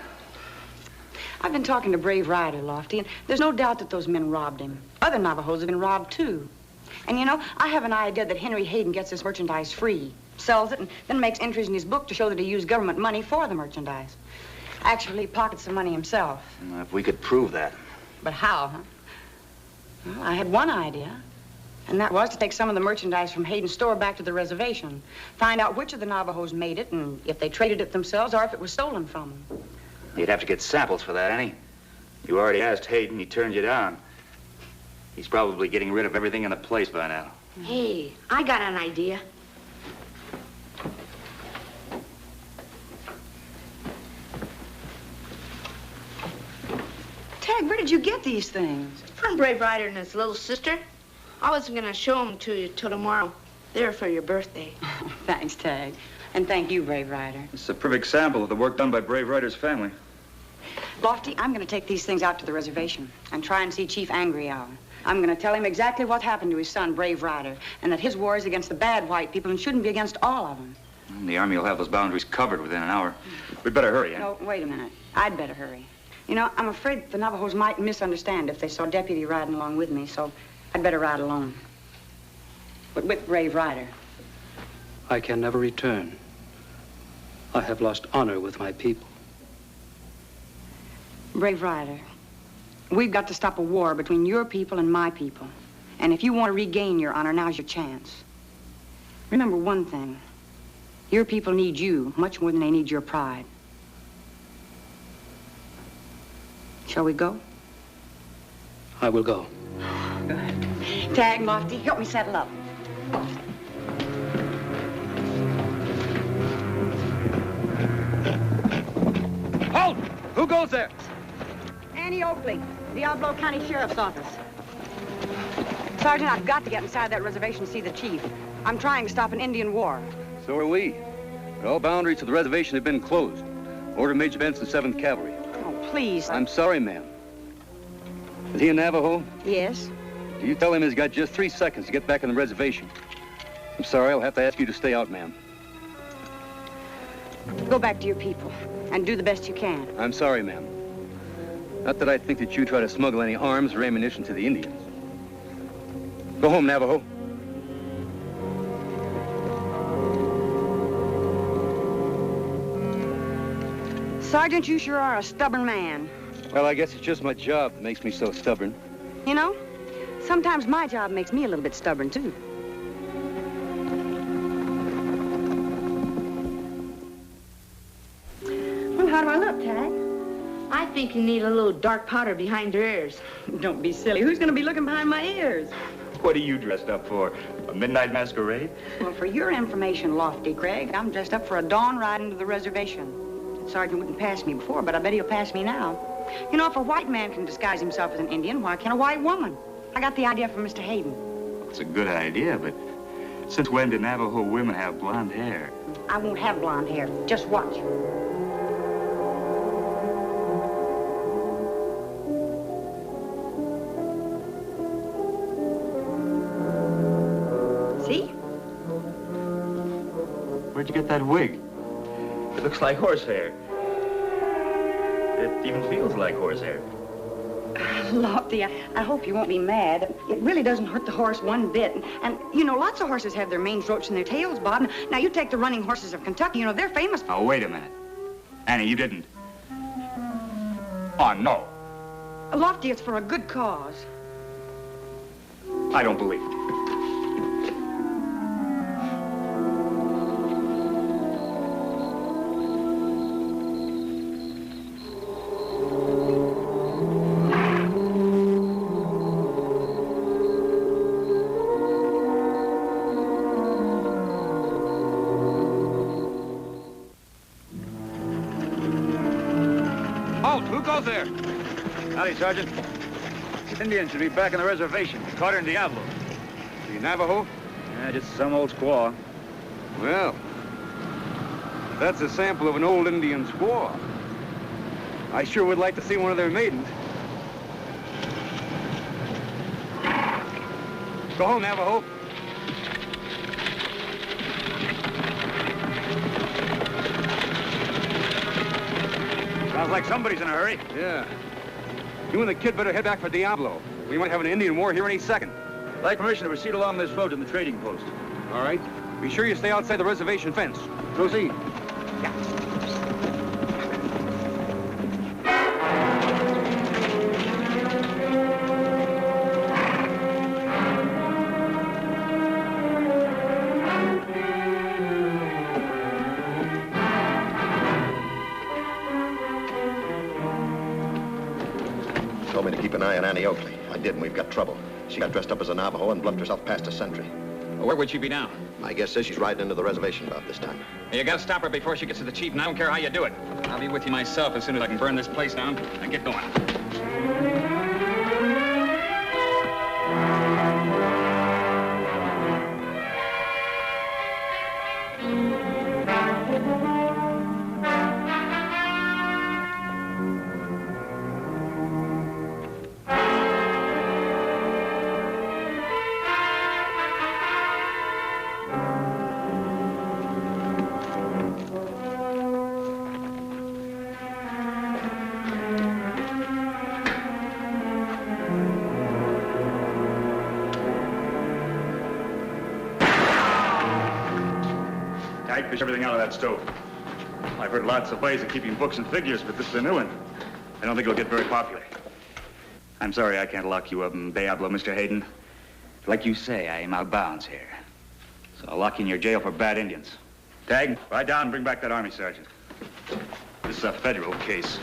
I've been talking to Brave Ryder, Lofty, and there's no doubt that those men robbed him. Other Navajos have been robbed, too. And, you know, I have an idea that Henry Hayden gets this merchandise free, sells it, and then makes entries in his book to show that he used government money for the merchandise. Actually, he pockets the money himself. If we could prove that. But how, huh? Well, I had one idea, and that was to take some of the merchandise from Hayden's store back to the reservation, find out which of the Navajos made it, and if they traded it themselves or if it was stolen from them. You'd have to get samples for that, Annie. You already asked Hayden, he turned you down. He's probably getting rid of everything in the place by now. Hey, I got an idea. Tagg, where did you get these things? From Brave Ryder and his little sister. I wasn't going to show them to you till tomorrow. They're for your birthday. Oh, thanks, Tagg. And thank you, Brave Ryder. This is a perfect sample of the work done by Brave Ryder's family. Lofty, I'm going to take these things out to the reservation and try and see Chief Angry Hour. I'm going to tell him exactly what happened to his son, Brave Ryder, and that his war is against the bad white people and shouldn't be against all of them. And the Army will have those boundaries covered within an hour. We'd better hurry, eh? No, wait a minute. I'd better hurry. You know, I'm afraid the Navajos might misunderstand if they saw Deputy riding along with me, so I'd better ride alone. But with Brave Ryder. I can never return. I have lost honor with my people. Brave rider, we've got to stop a war between your people and my people. And if you want to regain your honor, now's your chance. Remember one thing. Your people need you much more than they need your pride. Shall we go? I will go. Good. Tagg, Lofty, help me settle up. Halt! Who goes there? Annie Oakley, Diablo County Sheriff's Office. Sergeant, I've got to get inside that reservation to see the chief. I'm trying to stop an Indian war. So are we. But all boundaries of the reservation have been closed. Order Major Benson, 7th Cavalry. Oh, please. I'm sorry, ma'am. Is he a Navajo? Yes. You tell him he's got just 3 seconds to get back on the reservation. I'm sorry, I'll have to ask you to stay out, ma'am. Go back to your people and do the best you can. I'm sorry, ma'am. Not that I think that you try to smuggle any arms or ammunition to the Indians. Go home, Navajo. Sergeant, you sure are a stubborn man. Well, I guess it's just my job that makes me so stubborn. You know, sometimes my job makes me a little bit stubborn, too. Well, how do I look, Tagg? I think you need a little dark powder behind your ears. Don't be silly. Who's going to be looking behind my ears? What are you dressed up for? A midnight masquerade? Well, for your information, Lofty Craig, I'm dressed up for a dawn ride into the reservation. The sergeant wouldn't pass me before, but I bet he'll pass me now. You know, if a white man can disguise himself as an Indian, why can't a white woman? I got the idea from Mr. Hayden. It's a good idea, but since when do Navajo women have blonde hair? I won't have blonde hair. Just watch. See? Where'd you get that wig? It looks like horsehair. It even feels like horsehair. Lofty, I hope you won't be mad. It really doesn't hurt the horse one bit. And, you know, lots of horses have their manes roached and their tails bobbed. Now, you take the running horses of Kentucky, you know, they're famous. Oh, wait a minute. Annie, you didn't. Oh, no. Lofty, it's for a good cause. I don't believe it. There. Howdy, Sergeant. Indians should be back on the reservation. Caught her in Diablo. You Navajo? Yeah, just some old squaw. Well, that's a sample of an old Indian squaw. I sure would like to see one of their maidens. Go home, Navajo. Sounds like somebody's in a hurry. Yeah. You and the kid better head back for Diablo. We might have an Indian war here any second. I'd like permission to proceed along this road to the trading post. All right. Be sure you stay outside the reservation fence. Proceed. Yeah. Told me to keep an eye on Annie Oakley. I did, and we've got trouble. She got dressed up as a Navajo and bluffed herself past a sentry. Well, where would she be now? My guess is she's riding into the reservation about this time. Hey, you gotta stop her before she gets to the chief, and I don't care how you do it. I'll be with you myself as soon as I can burn this place down and get going. Tagg, fish everything out of that stove. I've heard lots of ways of keeping books and figures, but this is a new one. I don't think it'll get very popular. I'm sorry I can't lock you up in Diablo, Mr. Hayden. Like you say, I am out of bounds here. So I'll lock you in your jail for bad Indians. Tagg, ride down and bring back that army sergeant. This is a federal case.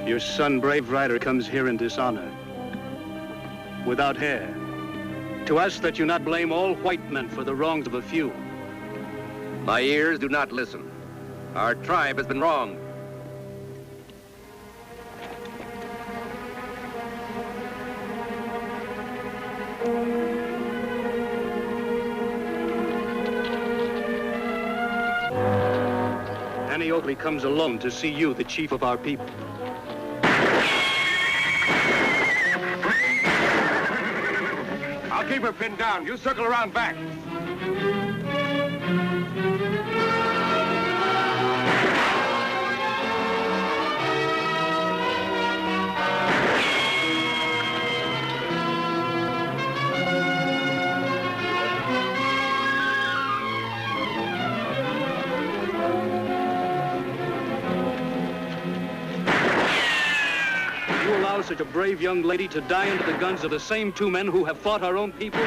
Your son, brave rider, comes here in dishonor, without hair, to ask that you not blame all white men for the wrongs of a few. My ears do not listen. Our tribe has been wronged. Annie Oakley comes alone to see you, the chief of our people. I'll keep her pinned down. You circle around back. Such a brave young lady to die under the guns of the same two men who have fought our own people?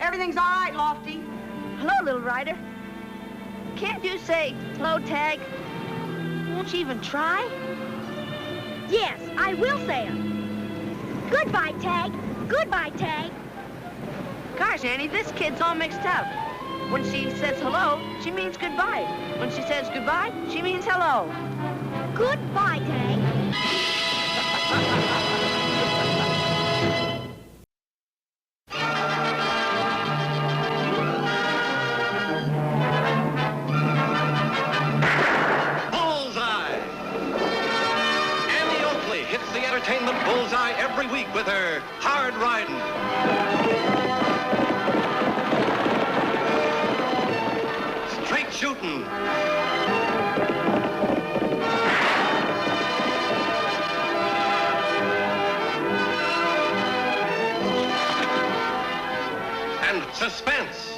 Everything's all right, Lofty. Hello, little rider. Can't you say hello, Tagg? Won't you even try? Yes, I will say it. Goodbye, Tagg. Goodbye, Tagg. Gosh, Annie, this kid's all mixed up. When she says hello, she means goodbye. When she says goodbye, she means hello. Goodbye, Tagg. Entertainment bullseye every week with her hard riding. Straight shooting. And suspense.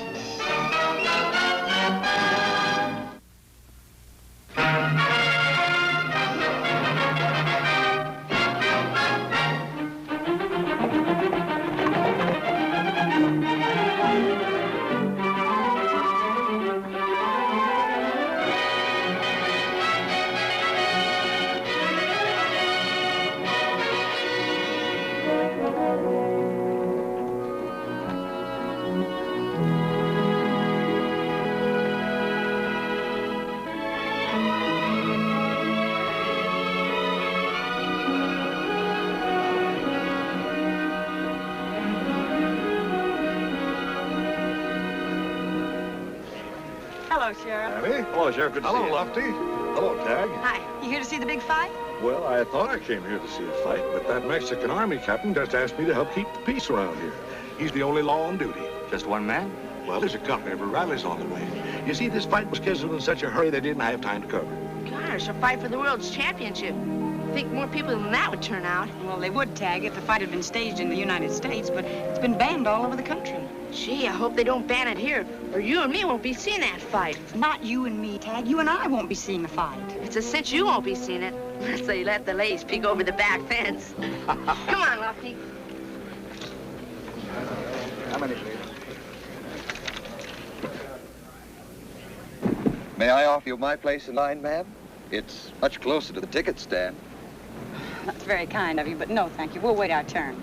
Hello, Sheriff. Annie? Hello, Sheriff. Good to see you. Hello, Lofty. Hello, Tagg. Hi. You here to see the big fight? Well, I thought I came here to see a fight, but that Mexican army captain just asked me to help keep the peace around here. He's the only law on duty. Just one man? Well, there's a company of rallies on the way. You see, this fight was scheduled in such a hurry they didn't have time to cover. Gosh, a fight for the world's championship. I think more people than that would turn out. Well, they would, Tagg, if the fight had been staged in the United States, but it's been banned all over the country. Gee, I hope they don't ban it here, or you and me won't be seeing that fight. Not you and me, Tagg. You and I won't be seeing the fight. It's a cinch you won't be seeing it. So you let the ladies peek over the back fence. Come on, Lofty. How many, please? May I offer you my place in line, ma'am? It's much closer to the ticket stand. That's very kind of you, but no, thank you. We'll wait our turn.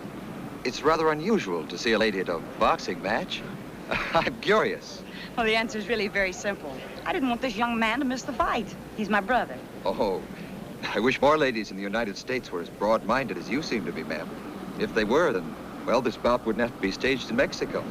It's rather unusual to see a lady at a boxing match. I'm curious. Well, the answer's really very simple. I didn't want this young man to miss the fight. He's my brother. Oh, I wish more ladies in the United States were as broad-minded as you seem to be, ma'am. If they were, then, well, this bout wouldn't have to be staged in Mexico.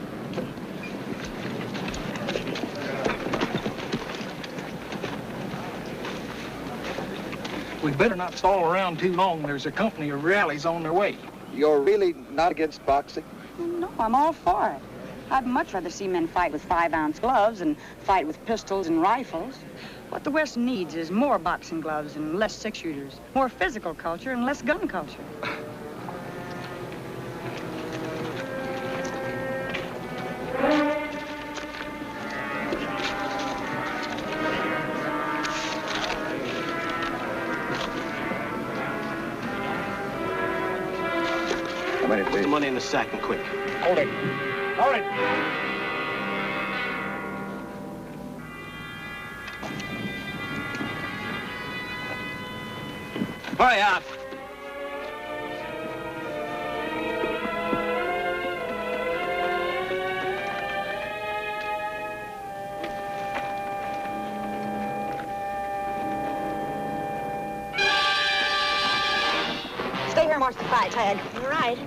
We'd better not stall around too long. There's a company of rallies on their way. You're really not against boxing? No, I'm all for it. I'd much rather see men fight with 5-ounce gloves and fight with pistols and rifles. What the West needs is more boxing gloves and less six-shooters, more physical culture and less gun culture. How many, please? Put the money in the sack and quick. Hold it. Hold it. Hurry up. Stay here and watch the fight, Tagg. All right.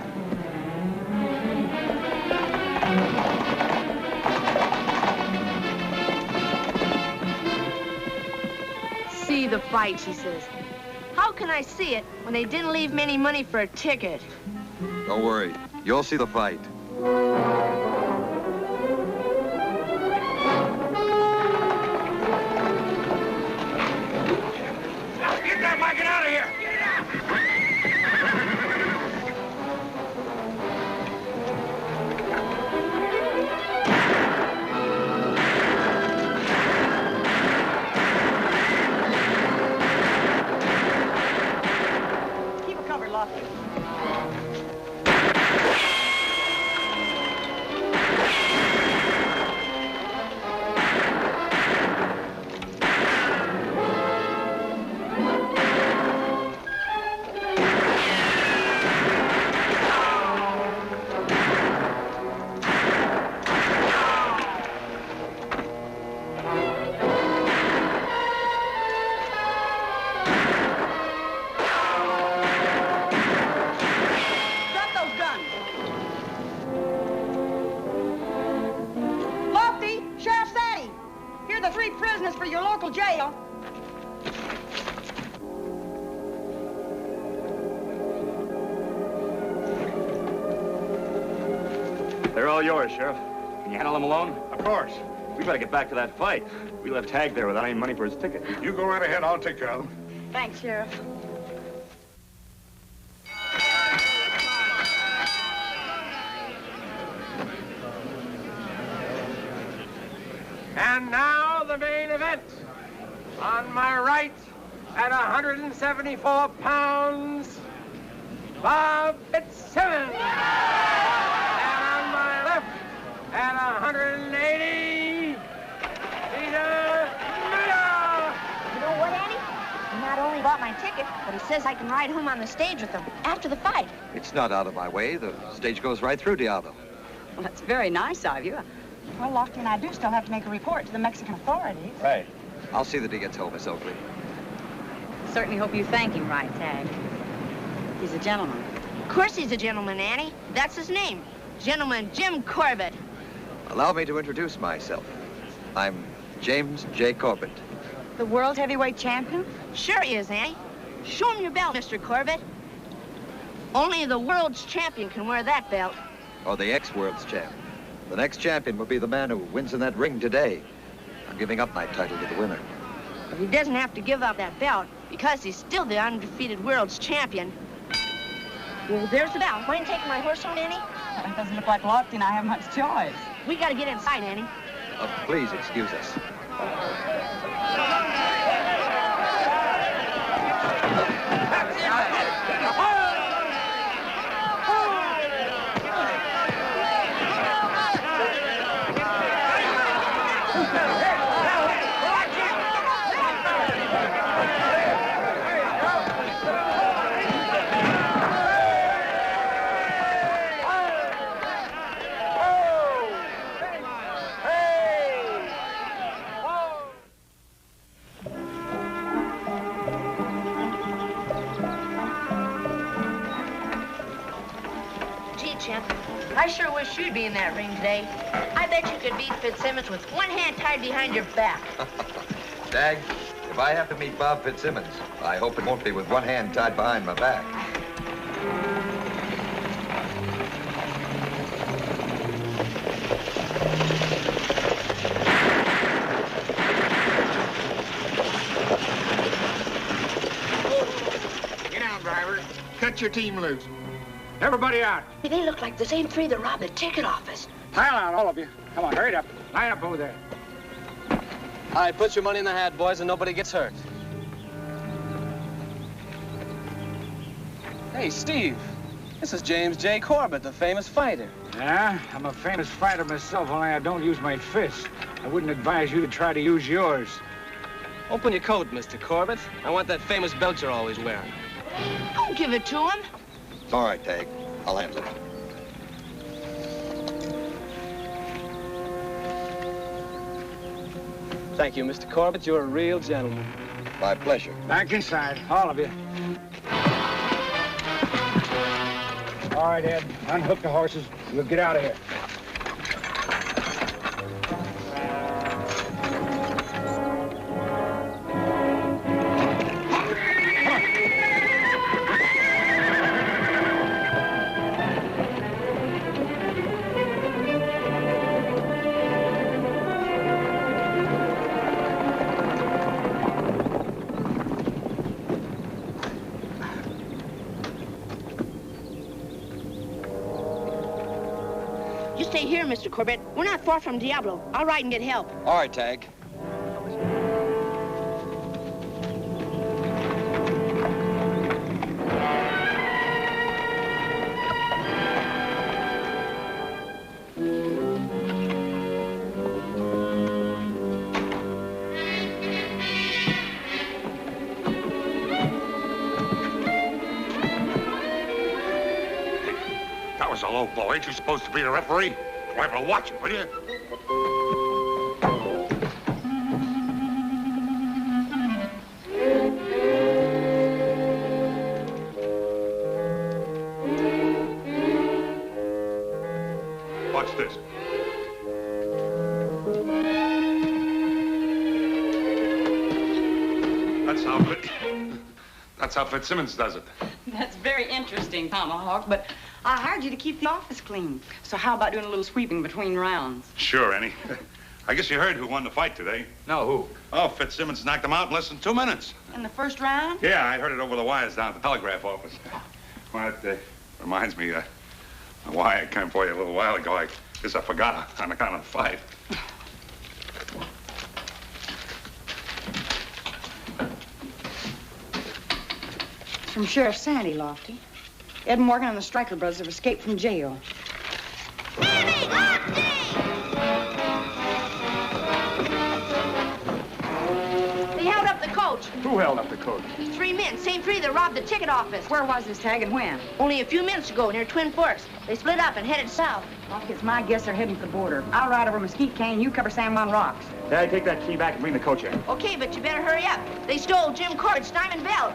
See the fight, she says. How can I see it when they didn't leave me any money for a ticket? Don't worry. You'll see the fight. Get that bike out of here! Keep it covered, Lofty. Drop those guns. Lofty, Sheriff Sadie. Here are the 3 prisoners for your local jail. They're all yours, Sheriff. Can you handle them alone? Of course. We better get back to that fight. We left Tagg there without any money for his ticket. You go right ahead. I'll take care of them. Thanks, Sheriff. And now the main event. On my right, at 174 pounds, Bob Fitzsimmons. And on my left, at 180, Peter Miller. You know what, Annie? He not only bought my ticket, but he says I can ride home on the stage with him after the fight. It's not out of my way. The stage goes right through Diablo. Well, that's very nice of you. Well, Lofty and I do still have to make a report to the Mexican authorities. Right. I'll see that he gets home, Miss Oakley. Certainly hope you thank him right, Tagg. He's a gentleman. Of course he's a gentleman, Annie. That's his name. Gentleman Jim Corbett. Allow me to introduce myself. I'm James J. Corbett. The world heavyweight champion? Sure he is, Annie. Show him your belt, Mr. Corbett. Only the world's champion can wear that belt. Or the ex-world's champ. The next champion will be the man who wins in that ring today. I'm giving up my title to the winner. But he doesn't have to give up that belt because he's still the undefeated world's champion. Well, there's the belt. Mind taking my horse home, Annie? It doesn't look like Lofty and I have much choice. We gotta get inside, Annie. Please excuse us. champ. I sure wish you'd be in that ring today. I bet you could beat Fitzsimmons with one hand tied behind your back. Tagg, if I have to meet Bob Fitzsimmons, I hope it won't be with one hand tied behind my back. Get out, driver. Cut your team loose. Everybody out. They look like the same three that robbed the ticket office. Pile out, all of you. Come on, hurry up. Line up over there. All right, put your money in the hat, boys, and nobody gets hurt. Hey, Steve. This is James J. Corbett, the famous fighter. Yeah, I'm a famous fighter myself, only I don't use my fists. I wouldn't advise you to try to use yours. Open your coat, Mr. Corbett. I want that famous belt you're always wearing. Don't give it to him. All right, Tagg. I'll handle it. Thank you, Mr. Corbett. You're a real gentleman. My pleasure. Back inside, all of you. All right, Ed, unhook the horses. We'll get out of here. You stay here, Mr. Corbett. We're not far from Diablo. I'll ride and get help. All right, Tagg. That was a low blow. Ain't you supposed to be the referee? Rifle, watch it, will you? Watch this. That's how Fitzsimmons does it. That's very interesting, Tomahawk, but I hired you to keep the office clean. So how about doing a little sweeping between rounds? Sure, Annie. I guess you heard who won the fight today. No, who? Oh, Fitzsimmons knocked him out in less than 2 minutes. In the first round? Yeah, I heard it over the wires down at the telegraph office. Well, it reminds me why I came for you a little while ago. I guess I forgot on account of the fight. From Sheriff Sandy, Lofty. Ed Morgan and the Stryker brothers have escaped from jail. They held up the coach. Who held up the coach? 3 men, same three that robbed the ticket office. Where was this Tagg and when? Only a few minutes ago, near Twin Forks. They split up and headed south. Lofty, it's my guess they're heading for the border. I'll ride over Mesquite Canyon, you cover San Juan Rocks. Dad, take that key back and bring the coach in. Okay, but you better hurry up. They stole Jim Corbett's diamond belt.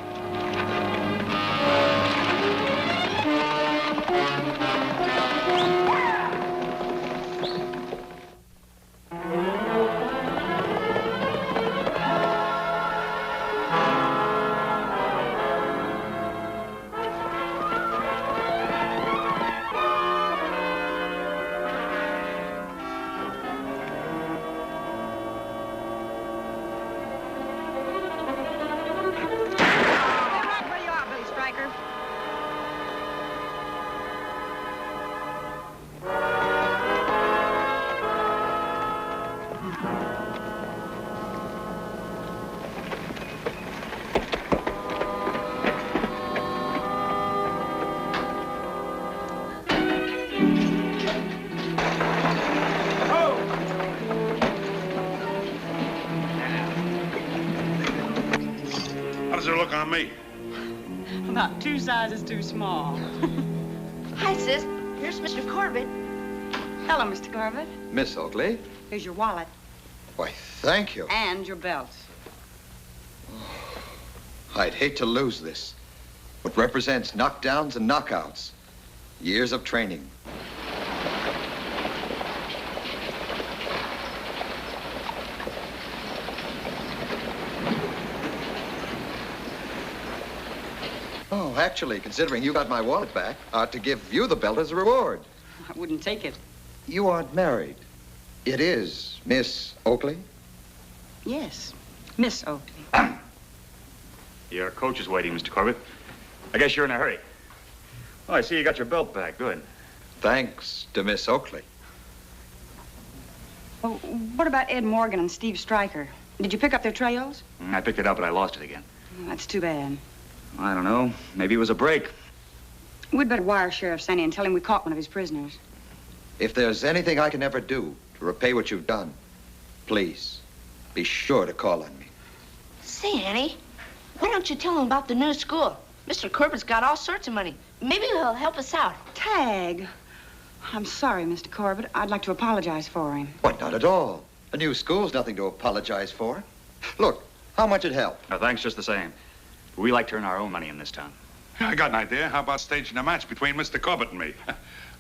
On me. About 2 sizes too small. Hi, sis. Here's Mr. Corbett. Hello, Mr. Corbett. Miss Oakley? Here's your wallet. Why, thank you. And your belt. I'd hate to lose this. What represents knockdowns and knockouts. Years of training. Oh, actually, considering you got my wallet back, I ought to give you the belt as a reward. I wouldn't take it. You aren't married. It is Miss Oakley? Yes, Miss Oakley. Your coach is waiting, Mr. Corbett. I guess you're in a hurry. Oh, I see you got your belt back. Good. Thanks to Miss Oakley. Oh, what about Ed Morgan and Steve Stryker? Did you pick up their trails? I picked it up, but I lost it again. Oh, that's too bad. I don't know. Maybe it was a break. We'd better wire Sheriff Sandy and tell him we caught one of his prisoners. If there's anything I can ever do to repay what you've done, please, be sure to call on me. Say, Annie, why don't you tell him about the new school? Mr. Corbett's got all sorts of money. Maybe he'll help us out. Tagg. I'm sorry, Mr. Corbett. I'd like to apologize for him. What, not at all. A new school's nothing to apologize for. Look, how much it helped? No, thanks just the same. We like to earn our own money in this town. I got an idea. How about staging a match between Mr. Corbett and me?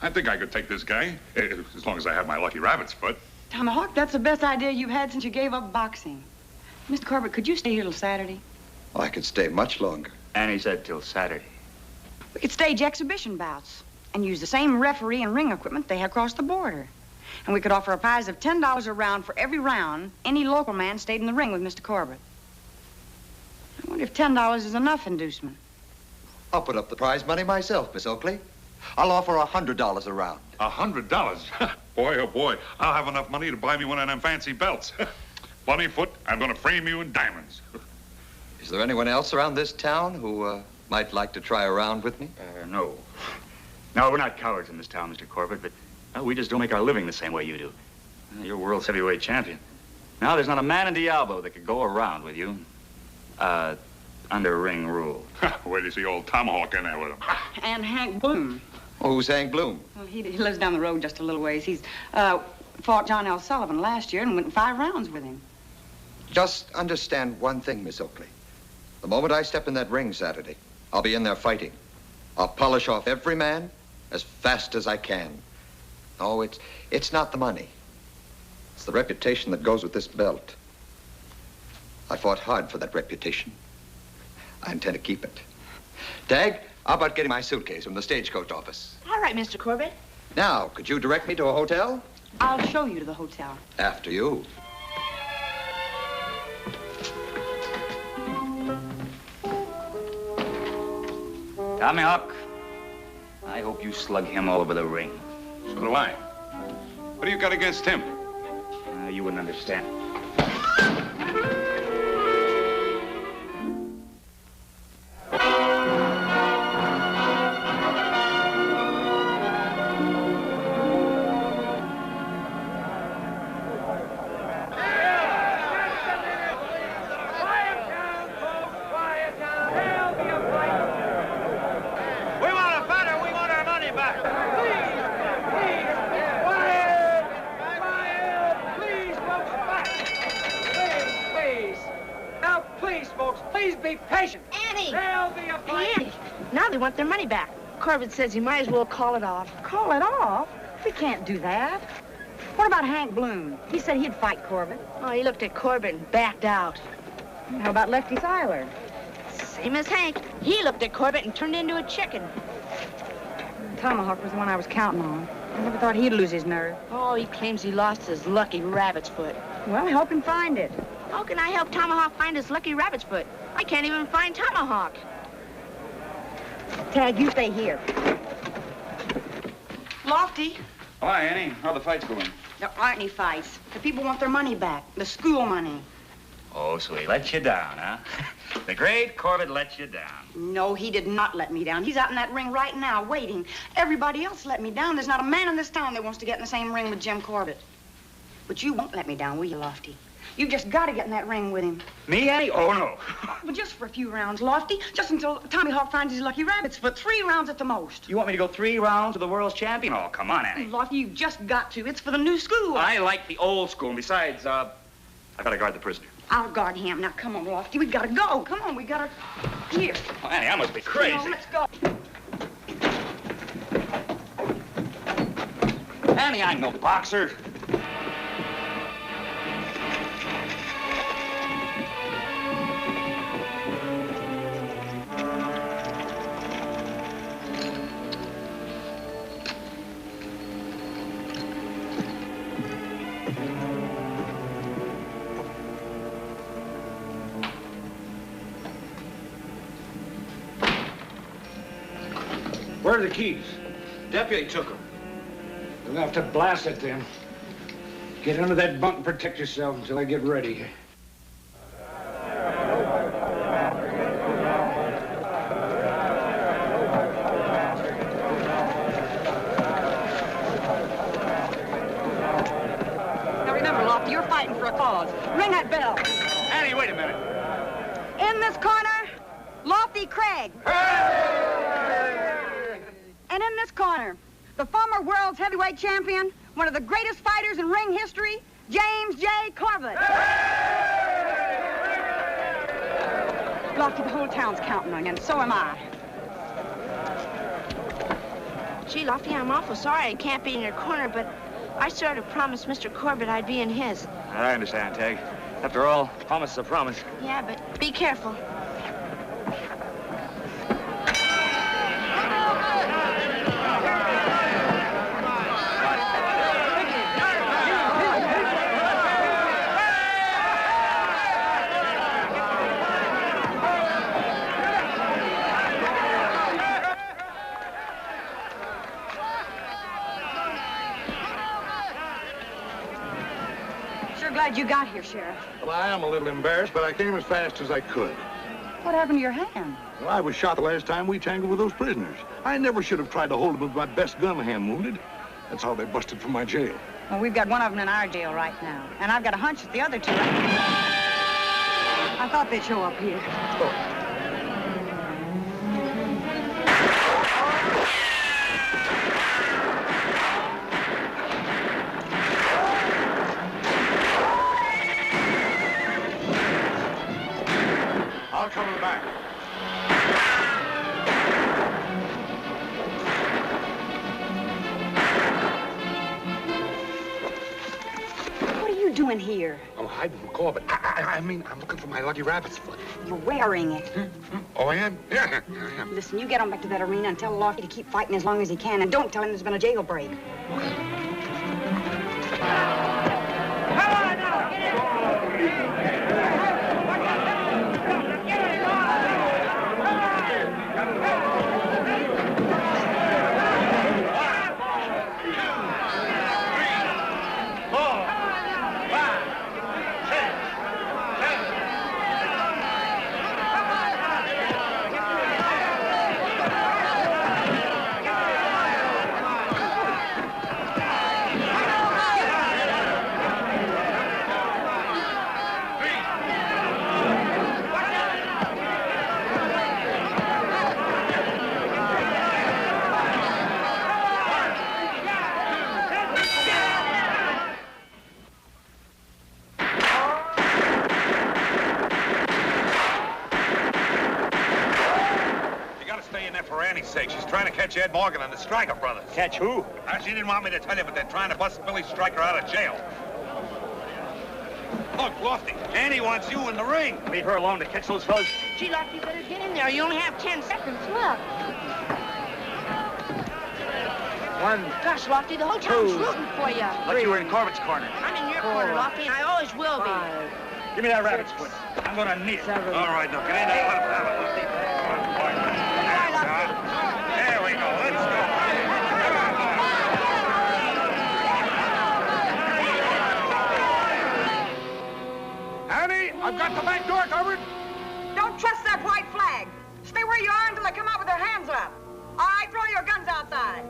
I think I could take this guy, as long as I have my lucky rabbit's foot. Tomahawk, that's the best idea you've had since you gave up boxing. Mr. Corbett, could you stay here till Saturday? Oh, I could stay much longer. Annie said till Saturday. We could stage exhibition bouts and use the same referee and ring equipment they have across the border. And we could offer a prize of $10 a round for every round any local man stayed in the ring with Mr. Corbett. I wonder if $10 is enough inducement. I'll put up the prize money myself, Miss Oakley. I'll offer $100 a round. $100? Boy, oh boy, I'll have enough money to buy me one of them fancy belts. Bunnyfoot, I'm gonna frame you in diamonds. Is there anyone else around this town who might like to try a round with me? No. No, we're not cowards in this town, Mr. Corbett, but we just don't make our living the same way you do. You're world's heavyweight champion. Now, there's not a man in Diablo that could go around with you. Under ring rule. Wait till you see old Tomahawk in there with him. And Hank Bloom. Oh, who's Hank Bloom? Well, he lives down the road just a little ways. He's fought John L. Sullivan last year and went 5 rounds with him. Just understand one thing, Miss Oakley. The moment I step in that ring Saturday, I'll be in there fighting. I'll polish off every man as fast as I can. Oh, it's not the money. It's the reputation that goes with this belt. I fought hard for that reputation. I intend to keep it. Tagg, how about getting my suitcase from the stagecoach office? All right, Mr. Corbett. Now, could you direct me to a hotel? I'll show you to the hotel. After you. Tomahawk, I hope you slug him all over the ring. So do I. What do you got against him? You wouldn't understand. Want their money back. Corbett says he might as well call it off. Call it off? We can't do that. What about Hank Bloom? He said he'd fight Corbett. Oh, he looked at Corbett and backed out. How about Lefty Seiler? Same as Hank. He looked at Corbett and turned into a chicken. Tomahawk was the one I was counting on. I never thought he'd lose his nerve. Oh, he claims he lost his lucky rabbit's foot. Well, help him find it. How can I help Tomahawk find his lucky rabbit's foot? I can't even find Tomahawk. Tagg, you stay here. Lofty. Hi, Annie. How the fights going? There aren't any fights. The people want their money back. The school money. Oh, so he let you down, huh? The great Corbett let you down. No, he did not let me down. He's out in that ring right now, waiting. Everybody else let me down. There's not a man in this town that wants to get in the same ring with Jim Corbett. But you won't let me down, will you, Lofty? You just got to get in that ring with him. Me, Annie? Oh, no. Well, just for a few rounds, Lofty. Just until Tomahawk finds his lucky rabbit's foot. 3 rounds at the most. You want me to go 3 rounds with the world's champion? Oh, come on, Annie. Lofty, you've just got to. It's for the new school. I like the old school. And besides, I've got to guard the prisoner. I'll guard him. Now, come on, Lofty. We got to go. Come on, we got to... Here. Oh, Annie, I must be crazy. No, let's go. Annie, I'm no boxer. Where are the keys? Deputy took them. You'll have to blast it then. Get under that bunk and protect yourself until I get ready. Now remember, Lofty, you're fighting for a cause. Ring that bell. Annie, wait a minute. In this corner, Lofty Craig. And in this corner, the former world's heavyweight champion, one of the greatest fighters in ring history, James J. Corbett. Lofty, the whole town's counting on you, and so am I. Gee, Lofty, I'm awful sorry I can't be in your corner, but I sort of promised Mr. Corbett I'd be in his. I understand, Tagg. After all, promise is a promise. Yeah, but be careful. Glad you got here, Sheriff. Well, I am a little embarrassed, but I came as fast as I could. What happened to your hand? Well, I was shot the last time we tangled with those prisoners. I never should have tried to hold them with my best gun hand wounded. That's how they busted from my jail. Well, we've got one of them in our jail right now. And I've got a hunch that the other two... I thought they'd show up here. Oh. I'll cover the back. What are you doing here? I'm hiding from Corbett. I mean, I'm looking for my lucky rabbit's foot. You're wearing it. Oh, I am? Yeah, I am. Listen, you get on back to that arena and tell Lofty to keep fighting as long as he can, and don't tell him there's been a jailbreak. She's trying to catch Ed Morgan and the Stryker brothers. Catch who? She didn't want me to tell you, but they're trying to bust Billy Stryker out of jail. Look, Lofty, Annie wants you in the ring. Leave her alone to catch those fellas. Gee, Lofty, you better get in there. You only have 10 seconds. Look. One. Gosh, Lofty, the whole town's rooting for you. Look, you were in Corbett's corner. I'm in your corner, Lofty, and I always will be. Give me that rabbit's foot. I'm gonna need it. All right, now, get in there. Let him have it, Lofty. There we go. Let's go. Annie, I've got the back door covered. Don't trust that white flag. Stay where you are until they come out with their hands up. All right, throw your guns outside.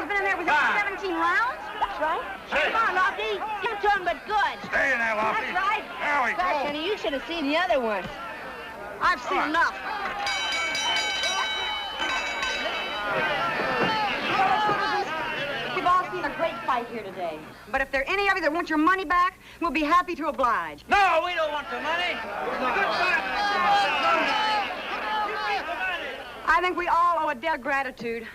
You've been in there with 17 rounds? That's right. Come on, Lofty. You're doing but good. Stay in there, Lofty. That's right. There we Gosh, go. Annie, you should have seen the other ones. I've seen enough. We've all seen a great fight here today. But if there are any of you that want your money back, we'll be happy to oblige. No, we don't want the money. I think we all owe a debt of gratitude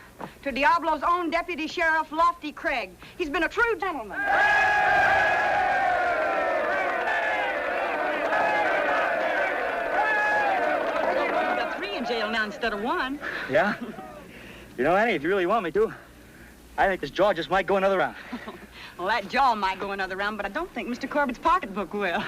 to Diablo's own Deputy Sheriff, Lofty Craig. He's been a true gentleman. We've got 3 in jail now instead of 1. Yeah? You know, Annie, if you really want me to, I think this jaw just might go another round. Well, that jaw might go another round, but I don't think Mr. Corbett's pocketbook will.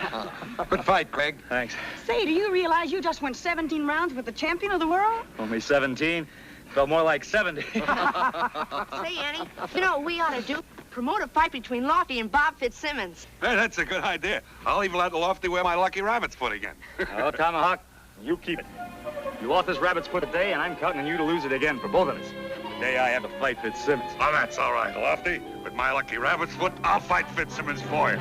Good fight, Craig. Thanks. Say, do you realize you just went 17 rounds with the champion of the world? Only 17. Felt more like 70. Say, Annie, you know what we ought to do? Promote a fight between Lofty and Bob Fitzsimmons. Hey, that's a good idea. I'll even let Lofty wear my lucky rabbit's foot again. Oh, Tomahawk, you keep it. You lost this rabbit's foot today, and I'm counting on you to lose it again for both of us. Today I have to fight Fitzsimmons. Oh, that's all right, Lofty. With my lucky rabbit's foot, I'll fight Fitzsimmons for you.